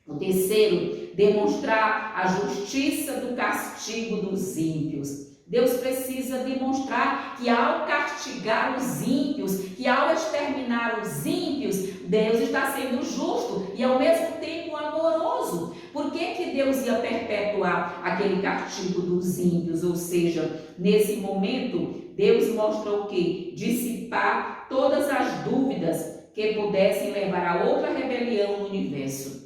O terceiro, demonstrar a justiça do castigo dos ímpios. Deus precisa demonstrar que ao castigar os ímpios, que ao exterminar os ímpios, Deus está sendo justo e ao mesmo tempo amoroso. Por que Deus ia perpetuar aquele castigo dos ímpios? Ou seja, nesse momento, Deus mostra o quê? Dissipar todas as dúvidas que pudessem levar a outra rebelião no universo.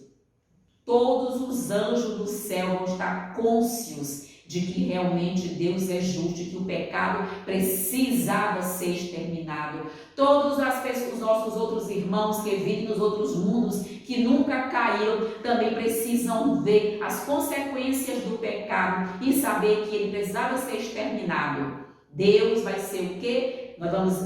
Todos os anjos do céu vão estar cônscios de que realmente Deus é justo e que o pecado precisava ser exterminado. Todos os nossos outros irmãos que vivem nos outros mundos, que nunca caíram, também precisam ver as consequências do pecado e saber que ele precisava ser exterminado. Deus vai ser o quê?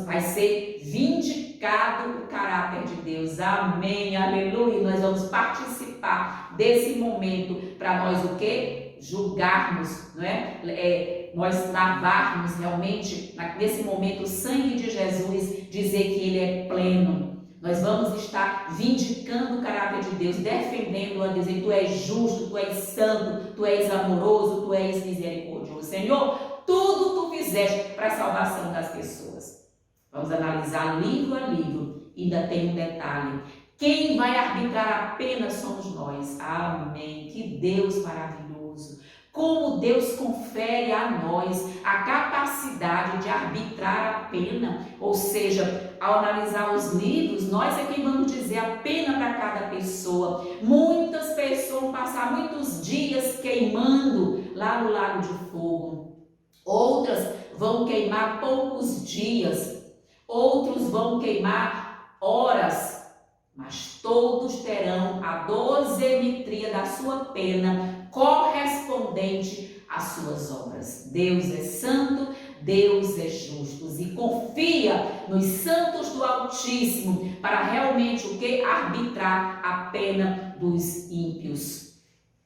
Vai ser vindicado o caráter de Deus. Amém, aleluia. Nós vamos participar desse momento para nós o quê? Julgarmos, não é? Nós travarmos realmente, nesse momento, o sangue de Jesus, dizer que ele é pleno. Nós vamos estar vindicando o caráter de Deus, defendendo a Deus, dizendo: tu és justo, tu és santo, tu és amoroso, tu és misericordioso. Senhor, tudo tu fizeste para a salvação das pessoas. Vamos analisar livro a livro. Ainda tem um detalhe: quem vai arbitrar a pena somos nós. Amém. Que Deus maravilhoso. Como Deus confere a nós a capacidade de arbitrar a pena. Ou seja, ao analisar os livros, nós é quem vamos dizer a pena para cada pessoa. Muitas pessoas vão passar muitos dias queimando lá no lago de fogo. Outras vão queimar poucos dias. Outros vão queimar horas. Mas todos terão a dosimetria da sua pena correspondente às suas obras. Deus é santo, Deus é justo e confia nos santos do Altíssimo para realmente o que? Arbitrar a pena dos ímpios.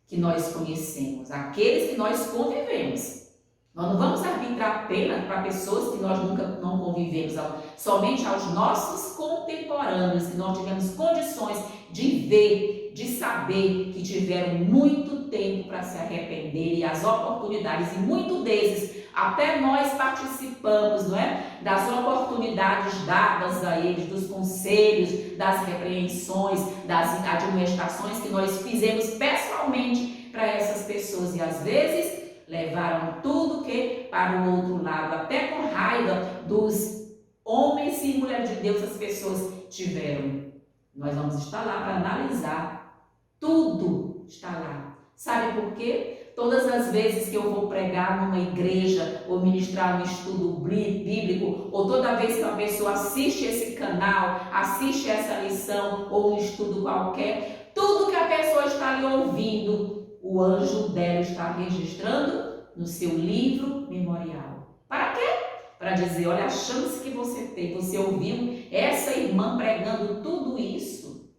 que nós conhecemos, aqueles que nós convivemos. Nós não vamos arbitrar pena para pessoas que nós nunca não convivemos, somente aos nossos contemporâneos, que nós tivemos condições de ver, de saber, que tiveram muito tempo para se arrepender e as oportunidades, e muito desses, até nós participamos, não é? Das oportunidades dadas a eles, dos conselhos, das repreensões, das admoestações que nós fizemos pessoalmente para essas pessoas, e às vezes levaram tudo que para o outro lado, até com raiva dos homens e mulheres de Deus as pessoas tiveram. Nós vamos estar lá para analisar, tudo está lá. Sabe por quê? Todas as vezes que eu vou pregar numa igreja ou ministrar um estudo bíblico, ou toda vez que uma pessoa assiste esse canal, assiste essa lição ou um estudo qualquer, tudo que a pessoa está ali ouvindo, o anjo dela está registrando no seu livro memorial. Para quê? Para dizer, olha a chance que você tem, você ouviu essa irmã pregando tudo isso.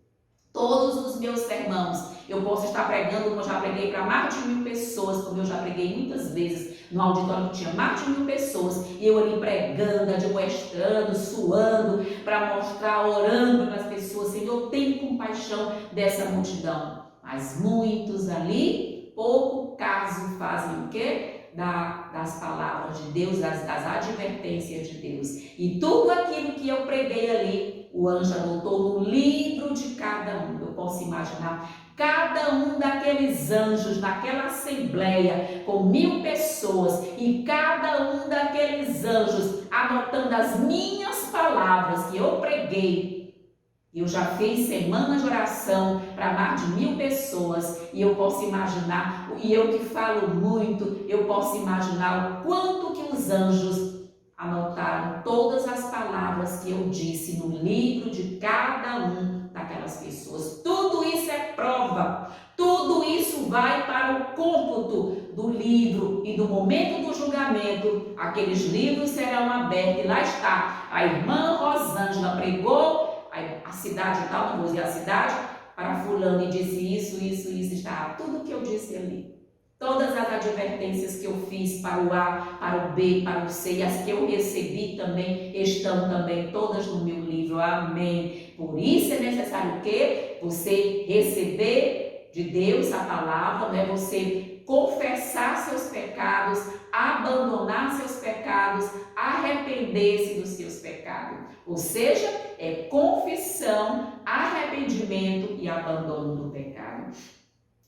Todos os meus sermãos, eu posso estar pregando, como eu já preguei para mais de 1000 pessoas, como eu já preguei muitas vezes no auditório que tinha mais de 1000 pessoas, e eu ali pregando, admoestando, suando, para mostrar, orando para as pessoas, Senhor, tem compaixão dessa multidão. Mas muitos ali, pouco caso fazem o quê? Das palavras de Deus, das advertências de Deus. E tudo aquilo que eu preguei ali, o anjo anotou no livro de cada um. Eu posso imaginar cada um daqueles anjos naquela assembleia com 1000 pessoas, e cada um daqueles anjos anotando as minhas palavras que eu preguei. Eu já fiz semanas de oração para mais de 1000 pessoas, e eu posso imaginar, e eu que falo muito, eu posso imaginar o quanto que os anjos anotaram todas as palavras que eu disse no livro de cada um daquelas pessoas. Tudo isso é prova, tudo isso vai para o cômputo do livro, e do momento do julgamento, aqueles livros serão abertos, e lá está, a irmã Rosângela pregou a cidade tal, não vou dizer a cidade, para fulano, e disse isso, está tudo que eu disse ali. Todas as advertências que eu fiz para o A, para o B, para o C, e as que eu recebi também, estão também todas no meu livro. Amém. Por isso é necessário o quê? Você receber de Deus a palavra, né? Você confessar seus pecados, abandonar seus pecados, arrepender-se dos seus pecados. Ou seja, é confissão, arrependimento e abandono do pecado.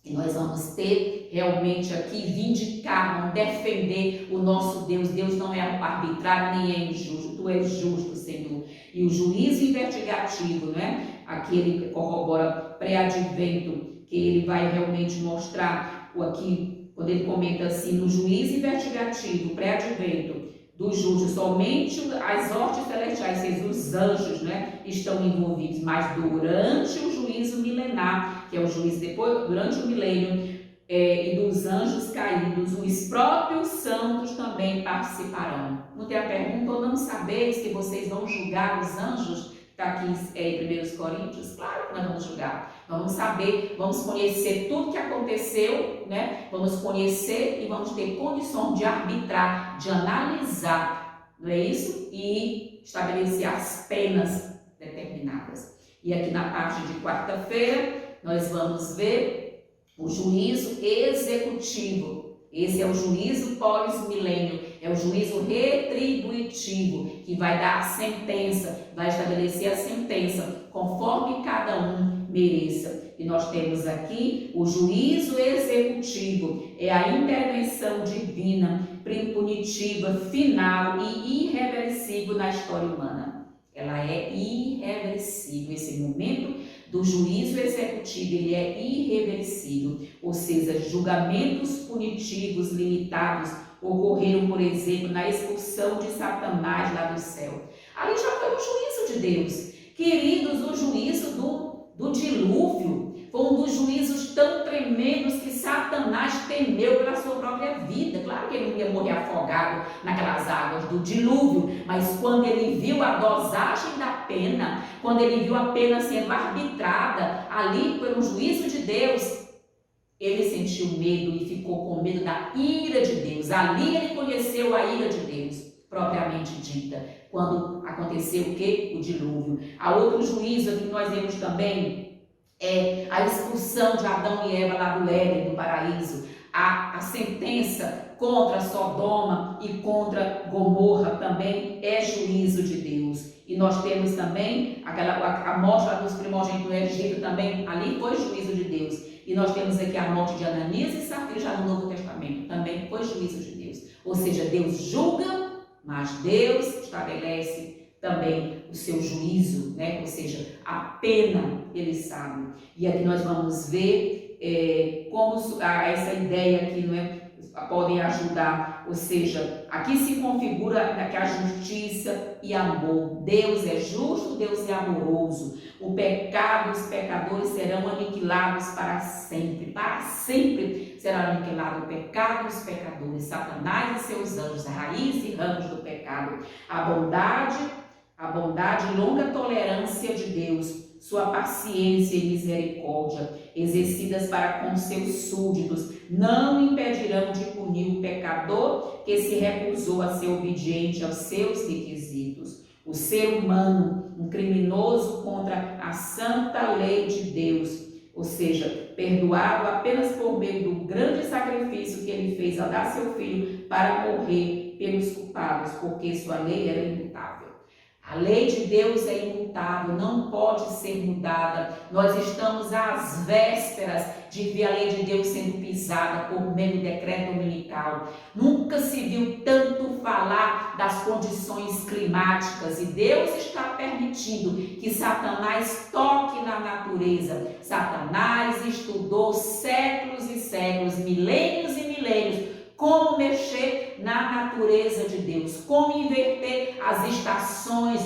E nós vamos ter realmente aqui, vindicar, não defender o nosso Deus. Deus não é arbitrário nem é injusto. Tu és justo, Senhor. E o juízo investigativo, né? Aqui ele corrobora pré-advento, que ele vai realmente mostrar aqui, quando ele comenta assim, no juízo investigativo, pré-advento do justo, somente as hostes celestiais, os anjos, né, estão envolvidos, mas durante o juízo milenar, que é o juízo depois, durante o milênio, e dos anjos caídos, os próprios santos também participarão. Não tem a pergunta, ou não sabeis que vocês vão julgar os anjos? Está aqui em 1 Coríntios, claro que nós vamos julgar. Vamos saber, vamos conhecer tudo que aconteceu, né? Vamos conhecer e vamos ter condições de arbitrar, de analisar, não é isso? E estabelecer as penas determinadas. E aqui na parte de quarta-feira, nós vamos ver o juízo executivo. Esse é o juízo pós-milênio, é o juízo retributivo, que vai dar a sentença, vai estabelecer a sentença, conforme cada um mereça. E nós temos aqui o juízo executivo, é a intervenção divina, punitiva, final e irreversível na história humana. Ela é irreversível, esse momento do juízo executivo, ele é irreversível, ou seja, julgamentos punitivos limitados ocorreram, por exemplo, na expulsão de Satanás lá do céu. Ali já foi o juízo de Deus. Queridos, o juízo do dilúvio foi um dos juízos tão tremendos que Satanás temeu pela sua própria vida. Claro que ele não ia morrer afogado naquelas águas do dilúvio, mas quando ele viu a dosagem da pena, quando ele viu a pena sendo arbitrada ali pelo juízo de Deus, ele sentiu medo e ficou com medo da ira de Deus. Ali ele conheceu a ira de Deus, propriamente dita, quando aconteceu o quê? O dilúvio. Há outro juízo que nós vemos também, a expulsão de Adão e Eva lá do Éden, do paraíso. A sentença contra Sodoma e contra Gomorra também é juízo de Deus. E nós temos também a morte dos primogênitos do Egito também, ali foi juízo de Deus. E nós temos aqui a morte de Ananias e Safira já no Novo Testamento, também foi juízo de Deus. Ou seja, Deus julga, mas Deus estabelece também o seu juízo, né? Ou seja, a pena ele sabe. E aqui nós vamos ver como essa ideia aqui, não é, podem ajudar. Ou seja, aqui se configura que a justiça e amor. Deus é justo, Deus é amoroso. O pecado, os pecadores serão aniquilados para sempre. Para sempre será aniquilado o pecado e os pecadores. Satanás e seus anjos, raiz e ramos do pecado. A bondade e longa tolerância de Deus, sua paciência e misericórdia, exercidas para com seus súditos, não impedirão de punir o pecador que se recusou a ser obediente aos seus requisitos. O ser humano, um criminoso contra a santa lei de Deus, ou seja, perdoado apenas por meio do grande sacrifício que ele fez ao dar seu filho para morrer pelos culpados, porque sua lei era imutável. A lei de Deus é imutável, não pode ser mudada. Nós estamos às vésperas de ver a lei de Deus sendo pisada por meio do decreto dominical. Nunca se viu tanto falar das condições climáticas e Deus está permitindo que Satanás toque na natureza. Satanás estudou séculos e séculos, milênios e milênios, como mexer na natureza de Deus, como inverter as estações,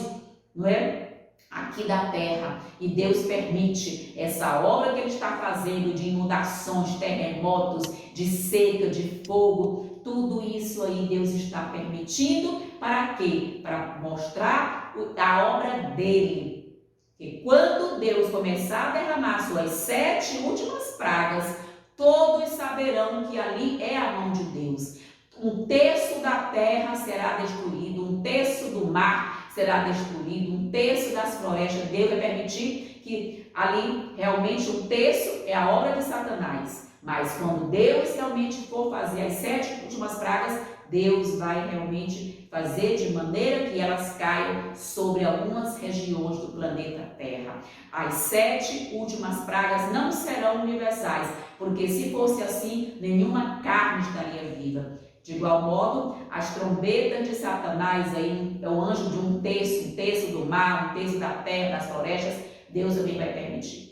não é? Aqui da terra. E Deus permite essa obra que ele está fazendo de inundações, terremotos, de seca, de fogo, tudo isso aí Deus está permitindo para quê? Para mostrar a obra dele. Que quando Deus começar a derramar suas 7 últimas pragas, todos saberão que ali é a mão de Deus. 1/3 da terra será destruído, 1/3 do mar será destruído, 1/3 das florestas. Deus vai permitir que ali realmente 1/3 é a obra de Satanás. Mas quando Deus realmente for fazer as 7 últimas pragas, Deus vai realmente fazer de maneira que elas caiam sobre algumas regiões do planeta Terra. As 7 últimas pragas não serão universais, porque se fosse assim, nenhuma carne estaria viva. De igual modo, as trombetas de Satanás, aí, é o anjo de 1/3 do mar, 1/3 da terra, das florestas, Deus também vai permitir.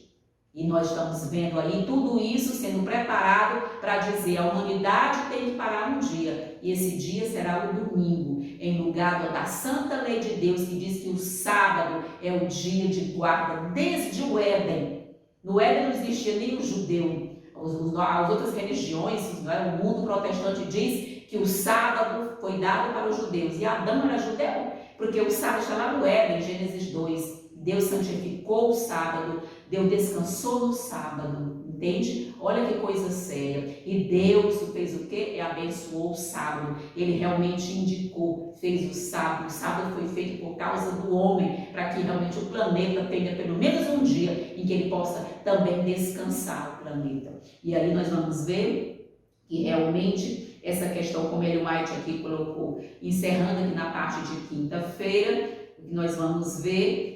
E nós estamos vendo aí tudo isso sendo preparado para dizer a humanidade tem que parar um dia. E esse dia será o domingo, em lugar da santa lei de Deus que diz que o sábado é o dia de guarda desde o Éden. No Éden não existia nem o judeu. As outras religiões, o mundo protestante diz que o sábado foi dado para os judeus. E Adão era judeu, porque o sábado está lá no Éden, Gênesis 2. Deus santificou o sábado, Deus descansou no sábado, entende? Olha que coisa séria. E Deus fez o quê? Abençoou o sábado. Ele realmente indicou, fez o sábado. O sábado foi feito por causa do homem, para que realmente o planeta tenha pelo menos um dia em que ele possa também descansar o planeta. E aí nós vamos ver que realmente essa questão, como Ellen White aqui colocou, encerrando aqui na parte de quinta-feira, nós vamos ver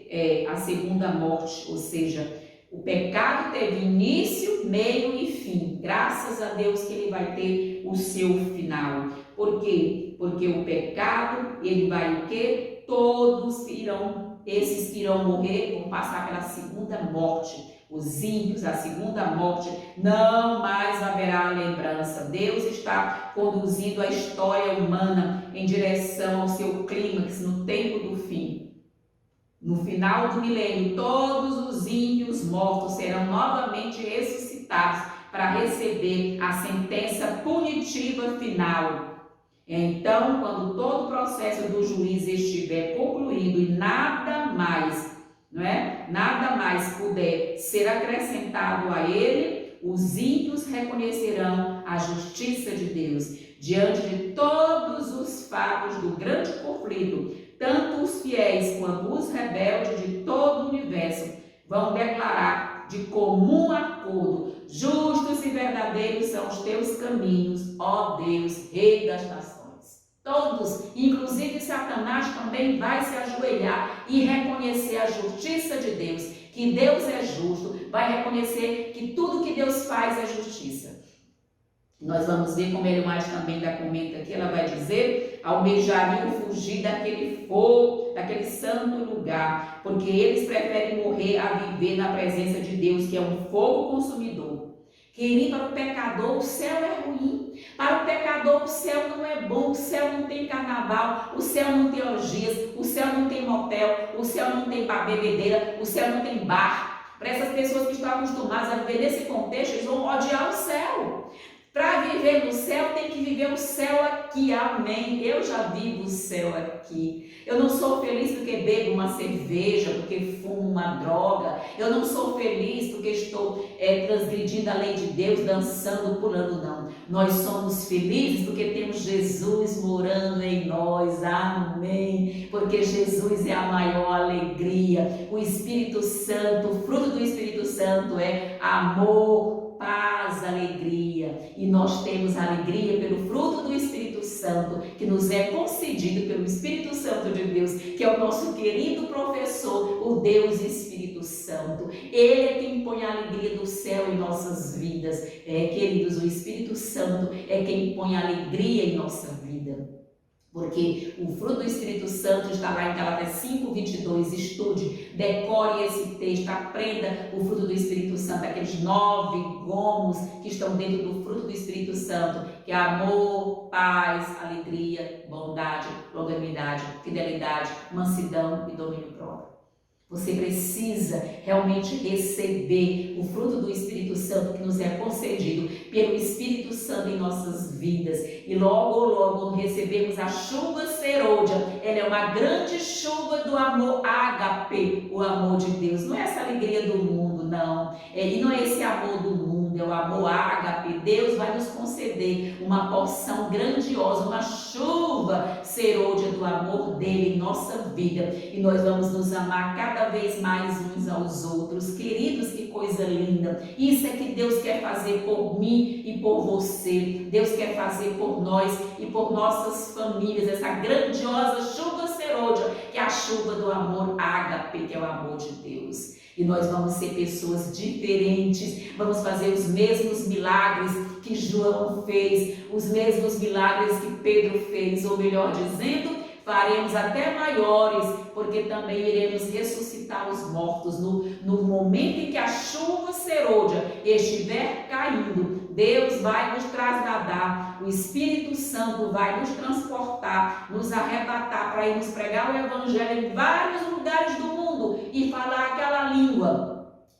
a segunda morte, ou seja, o pecado teve início, meio e fim. Graças a Deus que ele vai ter o seu final. Por quê? Porque o pecado, ele vai o quê? Todos irão, esses que irão morrer, vão passar pela segunda morte. Os ímpios, a segunda morte, não mais haverá lembrança. Deus está conduzindo a história humana em direção ao seu clímax no tempo do fim. No final do milênio, todos os ímpios mortos serão novamente ressuscitados para receber a sentença punitiva final. Então, quando todo o processo do juiz estiver concluído e nada mais puder ser acrescentado a ele, Os ímpios reconhecerão a justiça de Deus. Diante de todos os fatos do grande conflito, tanto os fiéis quanto os rebeldes de todo o universo vão declarar de comum acordo: justos e verdadeiros são os teus caminhos, ó Deus, Rei das nações. Todos, inclusive Satanás, também vai se ajoelhar e reconhecer a justiça de Deus, que Deus é justo, vai reconhecer que tudo que Deus faz é justiça. Nós vamos ver como ele mais também comenta aqui, ela vai dizer: almejariam fugir daquele fogo, daquele santo lugar, porque eles preferem morrer a viver na presença de Deus, que é um fogo consumidor. Querido, para o pecador o céu é ruim, para o pecador o céu não é bom, o céu não tem carnaval, o céu não tem orgias, o céu não tem motel, o céu não tem bebedeira, o céu não tem bar. Para essas pessoas que estão acostumadas a viver nesse contexto, eles vão odiar o céu. Para viver no céu, tem que viver o céu aqui, amém? Eu já vivo o céu aqui. Eu não sou feliz porque bebo uma cerveja, porque fumo uma droga. Eu não sou feliz porque estou transgredindo a lei de Deus, dançando, pulando, não. Nós somos felizes porque temos Jesus morando em nós, amém? Porque Jesus é a maior alegria. O Espírito Santo, o fruto do Espírito Santo é amor, paz, alegria. E nós temos alegria pelo fruto do Espírito Santo, que nos é concedido pelo Espírito Santo de Deus, que é o nosso querido professor, o Deus Espírito Santo. Ele é quem põe a alegria do céu em nossas vidas. Queridos, o Espírito Santo é quem põe a alegria em nossa vida. Porque o fruto do Espírito Santo está lá em Gálatas 5:22. Estude, decore esse texto, aprenda o fruto do Espírito Santo, aqueles 9 gomos que estão dentro do fruto do Espírito Santo, que é amor, paz, alegria, bondade, longanimidade, fidelidade, mansidão e domínio próprio. Você precisa realmente receber o fruto do Espírito Santo que nos é concedido pelo Espírito Santo em nossas vidas. E logo, logo recebemos a chuva serôdia. Ela é uma grande chuva do amor ágape, o amor de Deus. Não é essa alegria do mundo, não. E não é esse amor do mundo, é o amor ágape. Deus vai nos conceder uma porção grandiosa, uma chuva serôdia do amor dele em nossa vida. E nós vamos nos amar cada vez mais uns aos outros. Queridos, que coisa linda. Isso é que Deus quer fazer por mim e por você. Deus quer fazer por nós e por nossas famílias. Essa grandiosa chuva serôdia, que é a chuva do amor ágape, que é o amor de Deus. E nós vamos ser pessoas diferentes, vamos fazer os mesmos milagres que João fez, os mesmos milagres que Pedro fez, ou melhor dizendo, faremos até maiores, porque também iremos ressuscitar os mortos. No momento em que a chuva serôdia estiver caindo, Deus vai nos trasladar, o Espírito Santo vai nos transportar, nos arrebatar para irmos pregar o Evangelho em vários lugares do mundo e falar aquela língua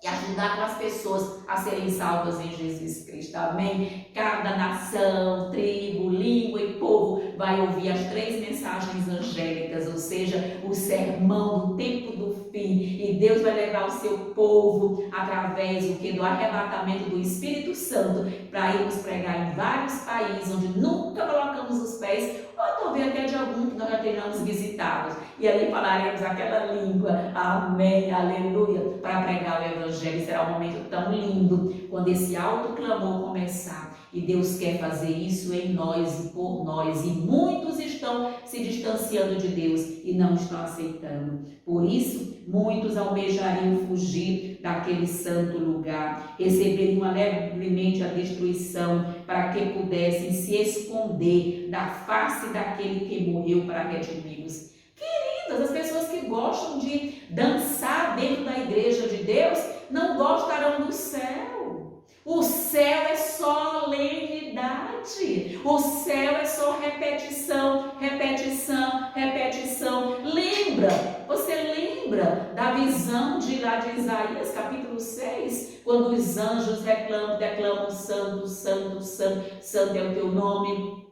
e ajudar as pessoas a serem salvas em Jesus Cristo, amém? Cada nação, tribo, língua e povo vai ouvir as 3 mensagens angélicas, ou seja, o sermão do tempo do fim, e Deus vai levar o seu povo através do arrebatamento do Espírito Santo para irmos pregar em vários países onde nunca colocamos os pés, ou talvez até de algum que nós já tenhamos visitado, e ali falaremos aquela língua, amém, aleluia, para pregar o Evangelho. Será um momento tão lindo quando esse alto clamor começar, e Deus quer fazer isso em nós e por nós, e muitos estão se distanciando de Deus e não estão aceitando. Por isso, muitos almejariam fugir daquele santo lugar, receberiam alegremente a destruição, para que pudessem se esconder da face daquele que morreu para redimi-los. Queridas, as pessoas que gostam de dançar dentro da igreja de Deus não gostarão do céu. O céu é solenidade. O céu é só repetição, repetição, repetição. Você lembra da visão de Isaías capítulo 6? Quando os anjos declamam: santo, santo, santo, santo é o teu nome.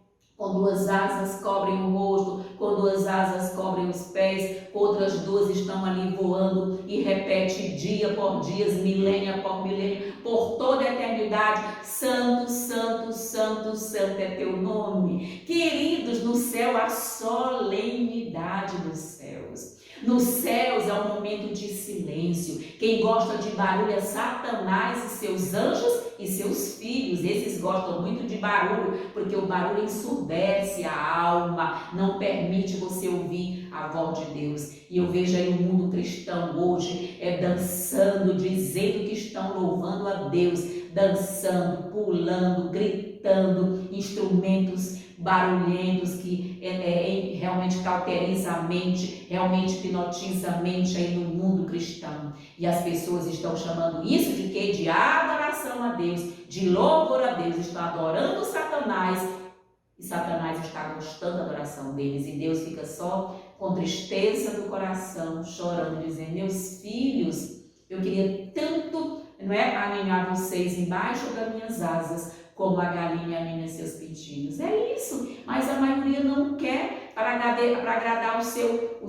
com 2 asas cobrem o rosto, com 2 asas cobrem os pés, outras 2 estão ali voando e repete dia por dia, milênio por milênio, por toda a eternidade, santo, santo, santo, santo é teu nome. Queridos, no céu a solenidade dos céus. Nos céus é um momento de silêncio. Quem gosta de barulho é Satanás e seus anjos e seus filhos. Esses gostam muito de barulho, porque o barulho ensurdece a alma, não permite você ouvir a voz de Deus. E eu vejo aí o mundo cristão hoje dançando, dizendo que estão louvando a Deus, dançando, pulando, gritando, instrumentos barulhentos que realmente cauteriza a mente, realmente hipnotiza a mente aí no mundo cristão. E as pessoas estão chamando isso de quê? De adoração a Deus, de louvor a Deus. Estão adorando Satanás e Satanás está gostando da adoração deles. E Deus fica só com tristeza do coração, chorando, dizendo: meus filhos, eu queria tanto, aninhar vocês embaixo das minhas asas, como a galinha aninha seus pintinhos. É isso, mas a maioria não quer, para agradar o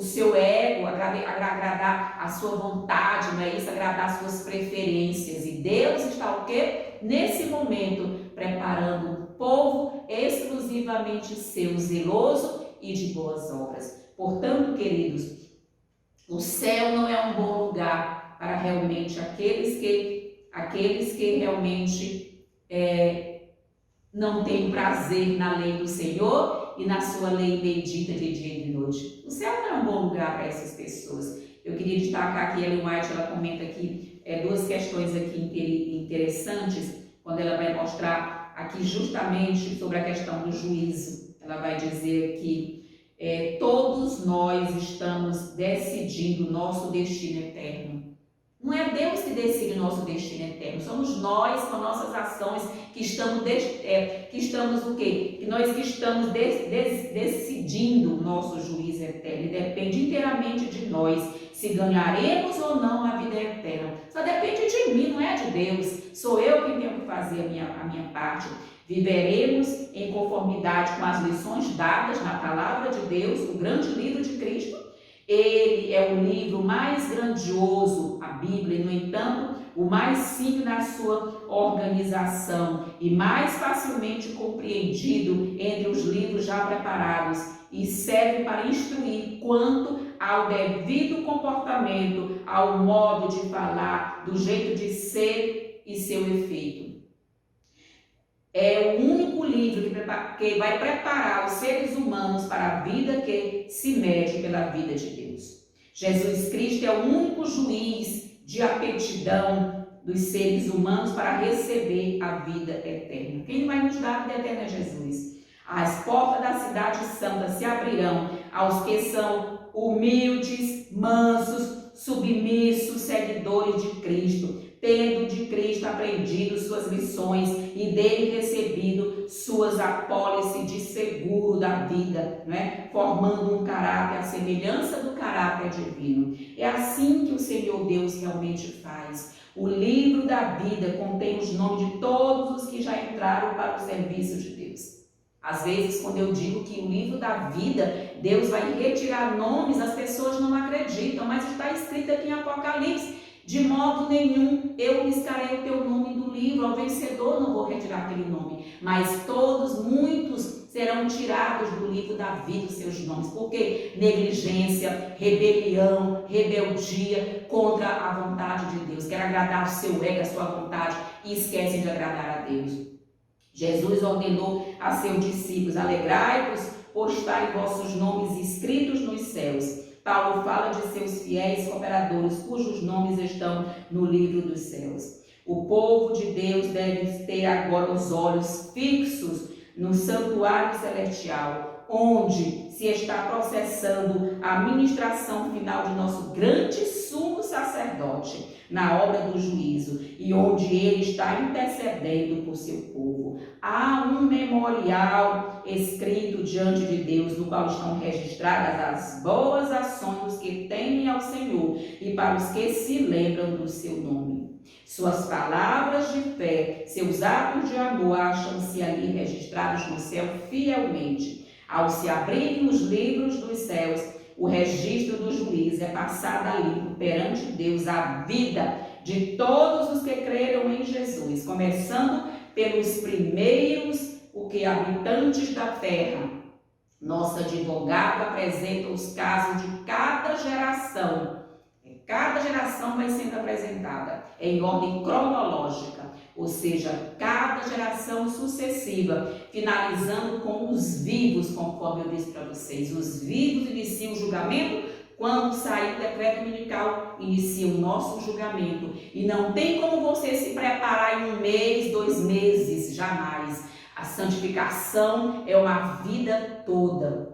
seu ego, agradar a sua vontade, não é isso? Agradar as suas preferências. E Deus está o quê? Nesse momento, preparando um povo exclusivamente seu, zeloso e de boas obras. Portanto, queridos, o céu não é um bom lugar para realmente aqueles que realmente não tem prazer na lei do Senhor e na sua lei bendita de dia e de noite. O céu não é um bom lugar para essas pessoas. Eu queria destacar que Ellen White, ela comenta aqui 2 questões aqui interessantes, quando ela vai mostrar aqui justamente sobre a questão do juízo. Ela vai dizer que todos nós estamos decidindo o nosso destino eterno. Não é Deus que decide o nosso destino eterno, somos nós com nossas ações que estamos o quê? Que estamos decidindo o nosso juízo eterno. E depende inteiramente de nós se ganharemos ou não a vida eterna. Só depende de mim, não é de Deus. Sou eu quem tenho que fazer a minha parte. Viveremos em conformidade com as lições dadas na palavra de Deus, o grande livro de Cristo. Ele é o livro mais grandioso, a Bíblia, e, no entanto, o mais simples na sua organização e mais facilmente compreendido entre os livros já preparados, e serve para instruir quanto ao devido comportamento, ao modo de falar, do jeito de ser e seu efeito. É o único livro que vai preparar os seres humanos para a vida que se mede pela vida de Deus. Jesus Cristo é o único juiz de aptidão dos seres humanos para receber a vida eterna. Quem vai nos dar a vida eterna é Jesus. As portas da cidade santa se abrirão aos que são humildes, mansos, submissos, seguidores de Cristo, tendo de Cristo aprendido suas lições e dele recebido suas apólices de seguro da vida, formando um caráter à semelhança do caráter divino. É assim que o Senhor Deus realmente faz. O livro da vida contém os nomes de todos os que já entraram para o serviço de Deus. Às vezes, quando eu digo que o livro da vida, Deus vai retirar nomes, as pessoas não acreditam, mas está escrito aqui em Apocalipse: de modo nenhum eu riscarei o teu nome do livro, ao vencedor não vou retirar aquele nome, mas muitos serão tirados do livro da vida os seus nomes. Por quê? Negligência, rebelião, rebeldia contra a vontade de Deus. Quer agradar o seu ego, a sua vontade, e esquecem de agradar a Deus. Jesus ordenou a seus discípulos: alegrai-vos por estarem vossos nomes escritos nos céus. Paulo fala de seus fiéis cooperadores, cujos nomes estão no livro dos céus. O povo de Deus deve ter agora os olhos fixos no santuário celestial, onde se está processando a ministração final de nosso grande sumo sacerdote, sacerdote na obra do juízo e onde ele está intercedendo por seu povo. Há um memorial escrito diante de Deus, no qual estão registradas as boas ações dos que temem ao Senhor e para os que se lembram do seu nome. Suas palavras de fé, seus atos de amor acham-se ali registrados no céu fielmente. Ao se abrirem os livros dos céus, o registro do juiz é passado ali perante Deus a vida de todos os que creram em Jesus, começando pelos primeiros, habitantes da terra. Nosso advogado apresenta os casos de cada geração. Cada geração vai sendo apresentada em ordem cronológica, ou seja, cada geração sucessiva, finalizando com os vivos, conforme eu disse para vocês. Os vivos iniciam o julgamento. Quando sair o decreto dominical, inicia o nosso julgamento. E não tem como você se preparar em 1 mês, 2 meses, jamais. A santificação é uma vida toda.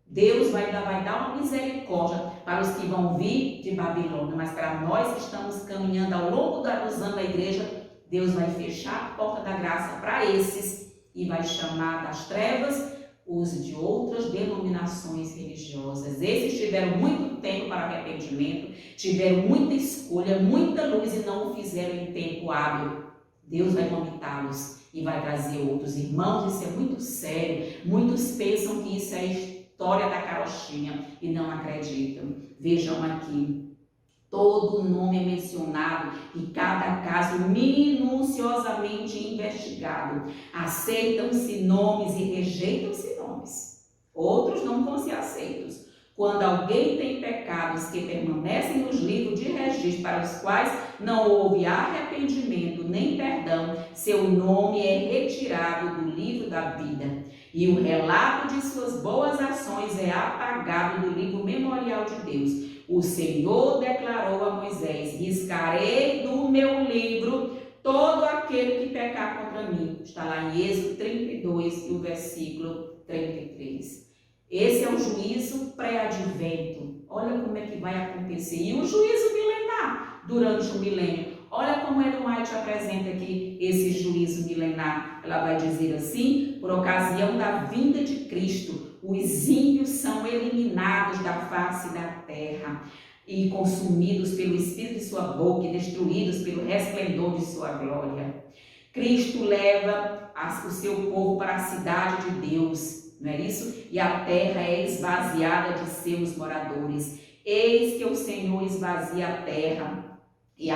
Deus vai dar uma misericórdia para os que vão vir de Babilônia, mas para nós que estamos caminhando ao longo dos anos da igreja, Deus vai fechar a porta da graça para esses e vai chamar das trevas os de outras denominações religiosas. Esses tiveram muito tempo para arrependimento, tiveram muita escolha, muita luz e não o fizeram em tempo hábil. Deus vai vomitá-los e vai trazer outros. Irmãos, isso é muito sério. Muitos pensam que isso é história da carochinha e não acreditam. Vejam aqui. Todo nome é mencionado e cada caso minuciosamente investigado. Aceitam-se nomes e rejeitam-se nomes. Outros não vão ser aceitos. Quando alguém tem pecados que permanecem nos livros de registro para os quais não houve arrependimento nem perdão, seu nome é retirado do livro da vida. E o relato de suas boas ações é apagado do livro memorial de Deus. O Senhor declarou a Moisés: riscarei do meu livro todo aquele que pecar contra mim. Está lá em Êxodo 32 e o versículo 33. Esse é o juízo pré-advento. Olha como é que vai acontecer. E o juízo milenar durante o milênio. Olha como Ellen White apresenta aqui esse juízo milenar. Ela vai dizer assim: por ocasião da vinda de Cristo, os ímpios são eliminados da face da terra e consumidos pelo espírito de sua boca e destruídos pelo resplendor de sua glória. Cristo leva o seu povo para a cidade de Deus, não é isso? E a terra é esvaziada de seus moradores. Eis que o Senhor esvazia a terra e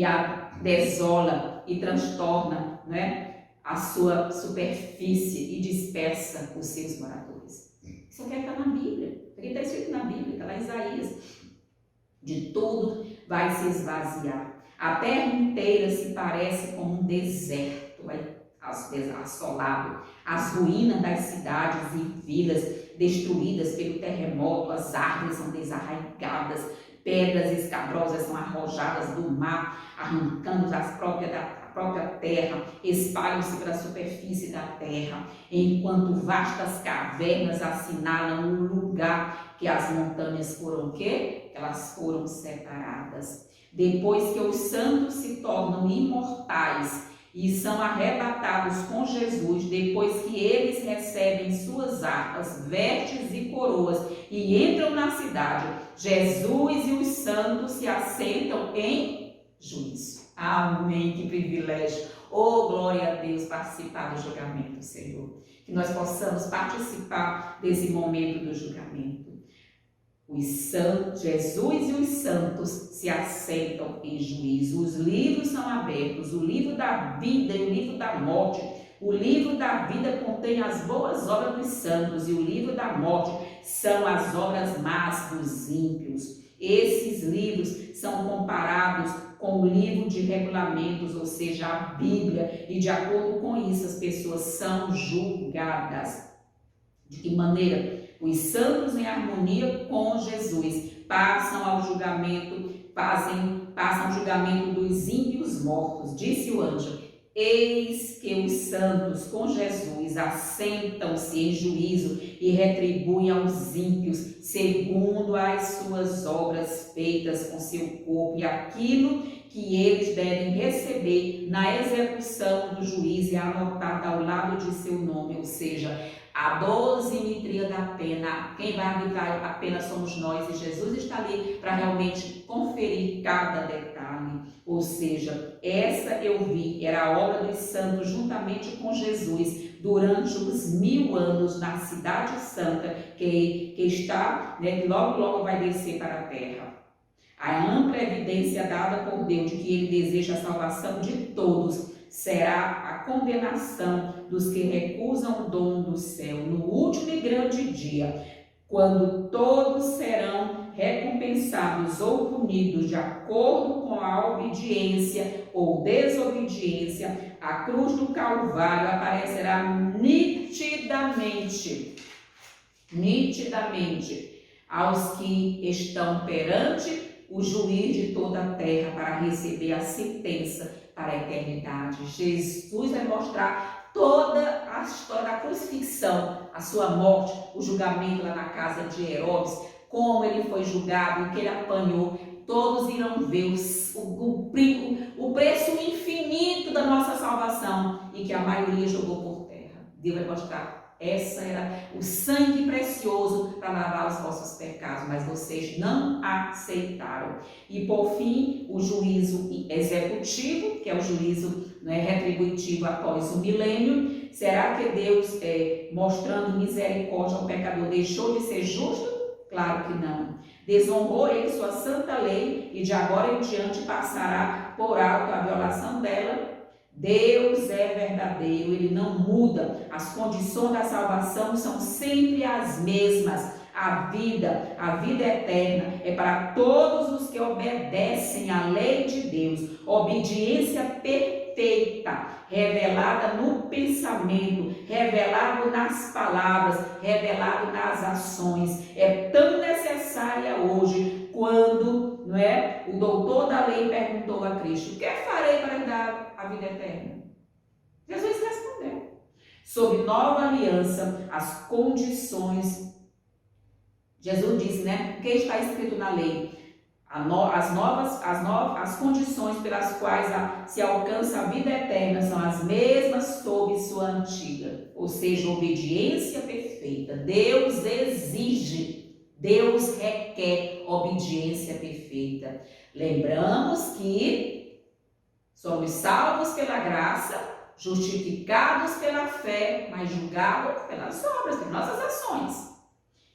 a desola e transtorna, não é, a sua superfície e dispersa os seus moradores. Isso aqui está na Bíblia. Isso aqui está escrito na Bíblia, está lá em Isaías. De tudo vai se esvaziar. A terra inteira se parece com um deserto assolado. As ruínas das cidades e vilas destruídas pelo terremoto, as árvores são desarraigadas, pedras escabrosas são arrojadas do mar, arrancando a própria terra, espalham-se pela superfície da terra, enquanto vastas cavernas assinalam o lugar que as montanhas foram o quê? Elas foram separadas. Depois que os santos se tornam imortais e são arrebatados com Jesus, depois que eles recebem suas harpas, vestes e coroas e entram na cidade, Jesus e os santos se assentam em juízo. Amém, que privilégio. Oh, glória a Deus, participar do julgamento, Senhor. Que nós possamos participar desse momento do julgamento. Os santos, Jesus e os santos se assentam em juízo. Os livros são abertos, o livro da vida e o livro da morte. O livro da vida contém as boas obras dos santos e o livro da morte são as obras más dos ímpios. Esses livros são comparados com o livro de regulamentos, ou seja, a Bíblia, e de acordo com isso as pessoas são julgadas. De que maneira? Os santos em harmonia com Jesus passam ao julgamento, passam o julgamento dos ímpios mortos. Disse o anjo: Eis que os santos com Jesus assentam-se em juízo e retribuem aos ímpios segundo as suas obras feitas com seu corpo e aquilo que eles devem receber na execução do juízo e anotada ao lado de seu nome, ou seja, a dosimetria da pena. Quem vai arbitrar a pena somos nós e Jesus está ali para realmente conferir cada detalhe. Ou seja, essa eu vi, era a obra dos santos juntamente com Jesus durante os 1000 anos na cidade santa que está, que logo vai descer para a terra. A ampla evidência dada por Deus de que Ele deseja a salvação de todos será a condenação dos que recusam o dom do céu no último e grande dia, quando todos serão recompensados ou punidos de acordo com a obediência ou desobediência. A cruz do Calvário aparecerá nitidamente aos que estão perante o juiz de toda a terra para receber a sentença para a eternidade. Jesus vai mostrar toda a história da crucifixão, a sua morte, o julgamento lá na casa de Herodes, como ele foi julgado, o que ele apanhou. Todos irão ver o preço infinito da nossa salvação e que a maioria jogou por terra. Deus vai mostrar. Essa era o sangue precioso para lavar os vossos pecados, mas vocês não aceitaram. E por fim, o juízo executivo, que é o juízo retributivo após o milênio. Será que Deus, mostrando misericórdia ao pecador, deixou de ser justo? Claro que não. Desonrou ele sua santa lei e de agora em diante passará por alto a violação dela. Deus é verdadeiro, Ele não muda, as condições da salvação são sempre as mesmas. A vida eterna é para todos os que obedecem à lei de Deus, obediência perfeita, revelada no pensamento, revelado nas palavras, revelado nas ações. É tão necessária hoje quando o doutor da lei perguntou a Cristo: o que farei para dar a vida eterna? Jesus respondeu: sob nova aliança, as condições. Jesus disse, o que está escrito na lei? As condições pelas quais se alcança a vida eterna são as mesmas sob sua antiga, ou seja, obediência perfeita. Deus exige, Deus requer obediência perfeita. Lembramos que somos salvos pela graça, justificados pela fé, mas julgados pelas obras, pelas nossas ações.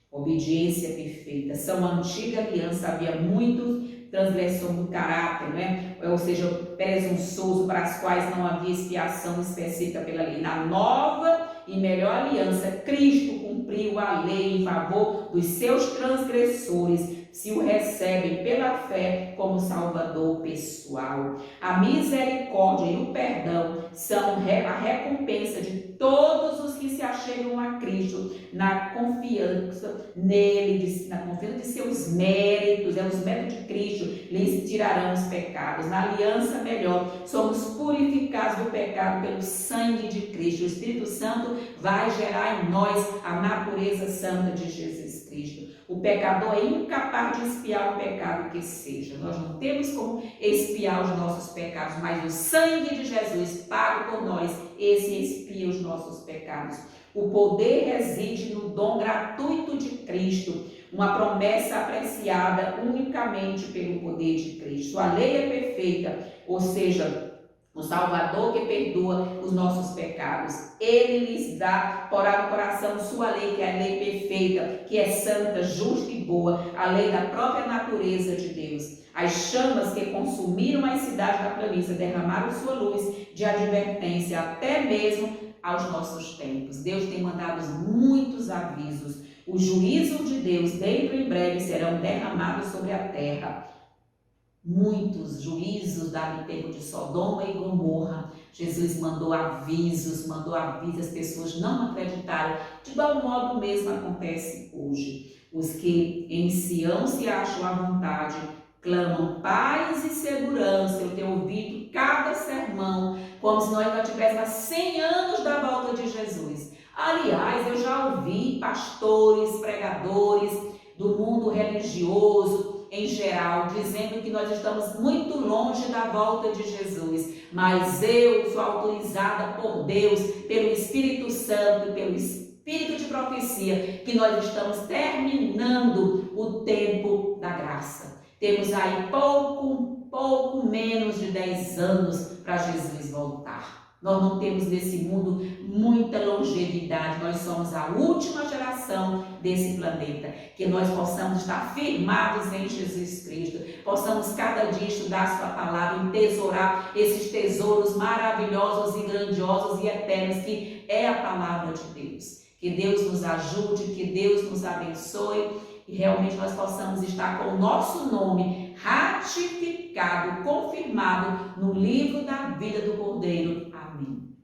Obediência perfeita. São a antiga aliança, havia muito transgressão do caráter, ou seja, presunçoso, para as quais não havia expiação específica pela lei. Na nova e melhor aliança, Cristo cumpriu a lei em favor dos seus transgressores, se o recebem pela fé como Salvador pessoal. A misericórdia e o perdão são a recompensa de todos os que se achegam a Cristo na confiança nele, na confiança de seus méritos, os méritos de Cristo lhes tirarão os pecados. Na aliança melhor, somos purificados do pecado pelo sangue de Cristo. O Espírito Santo vai gerar em nós a natureza santa de Jesus Cristo. O pecador é incapaz de expiar o pecado que seja. Nós não temos como expiar os nossos pecados, mas o sangue de Jesus pago por nós, esse expia os nossos pecados. O poder reside no dom gratuito de Cristo, uma promessa apreciada unicamente pelo poder de Cristo. A lei é perfeita, ou seja, o Salvador que perdoa os nossos pecados. Ele lhes dá, porá no coração sua lei, que é a lei perfeita, que é santa, justa e boa, a lei da própria natureza de Deus. As chamas que consumiram as cidades da planície derramaram sua luz de advertência até mesmo aos nossos tempos. Deus tem mandado muitos avisos. O juízo de Deus, dentro em breve, serão derramados sobre a terra. Muitos juízos davam em tempo de Sodoma e Gomorra. Jesus mandou avisos, as pessoas não acreditaram. De igual modo mesmo acontece hoje. Os que em Sião se acham à vontade, clamam paz e segurança. Eu tenho ouvido cada sermão, como se nós não tivéssemos há 100 anos da volta de Jesus. Aliás, eu já ouvi pastores, pregadores do mundo religioso em geral, dizendo que nós estamos muito longe da volta de Jesus, mas eu sou autorizada por Deus, pelo Espírito Santo, pelo Espírito de profecia, que nós estamos terminando o tempo da graça. Temos aí pouco menos de 10 anos para Jesus voltar. Nós não temos nesse mundo muita longevidade, nós somos a última geração desse planeta. Que nós possamos estar firmados em Jesus Cristo, possamos cada dia estudar sua palavra, entesourar esses tesouros maravilhosos e grandiosos e eternos que é a palavra de Deus. Que Deus nos ajude, que Deus nos abençoe e realmente nós possamos estar com o nosso nome ratificado, confirmado no livro da vida do Cordeiro. Amém.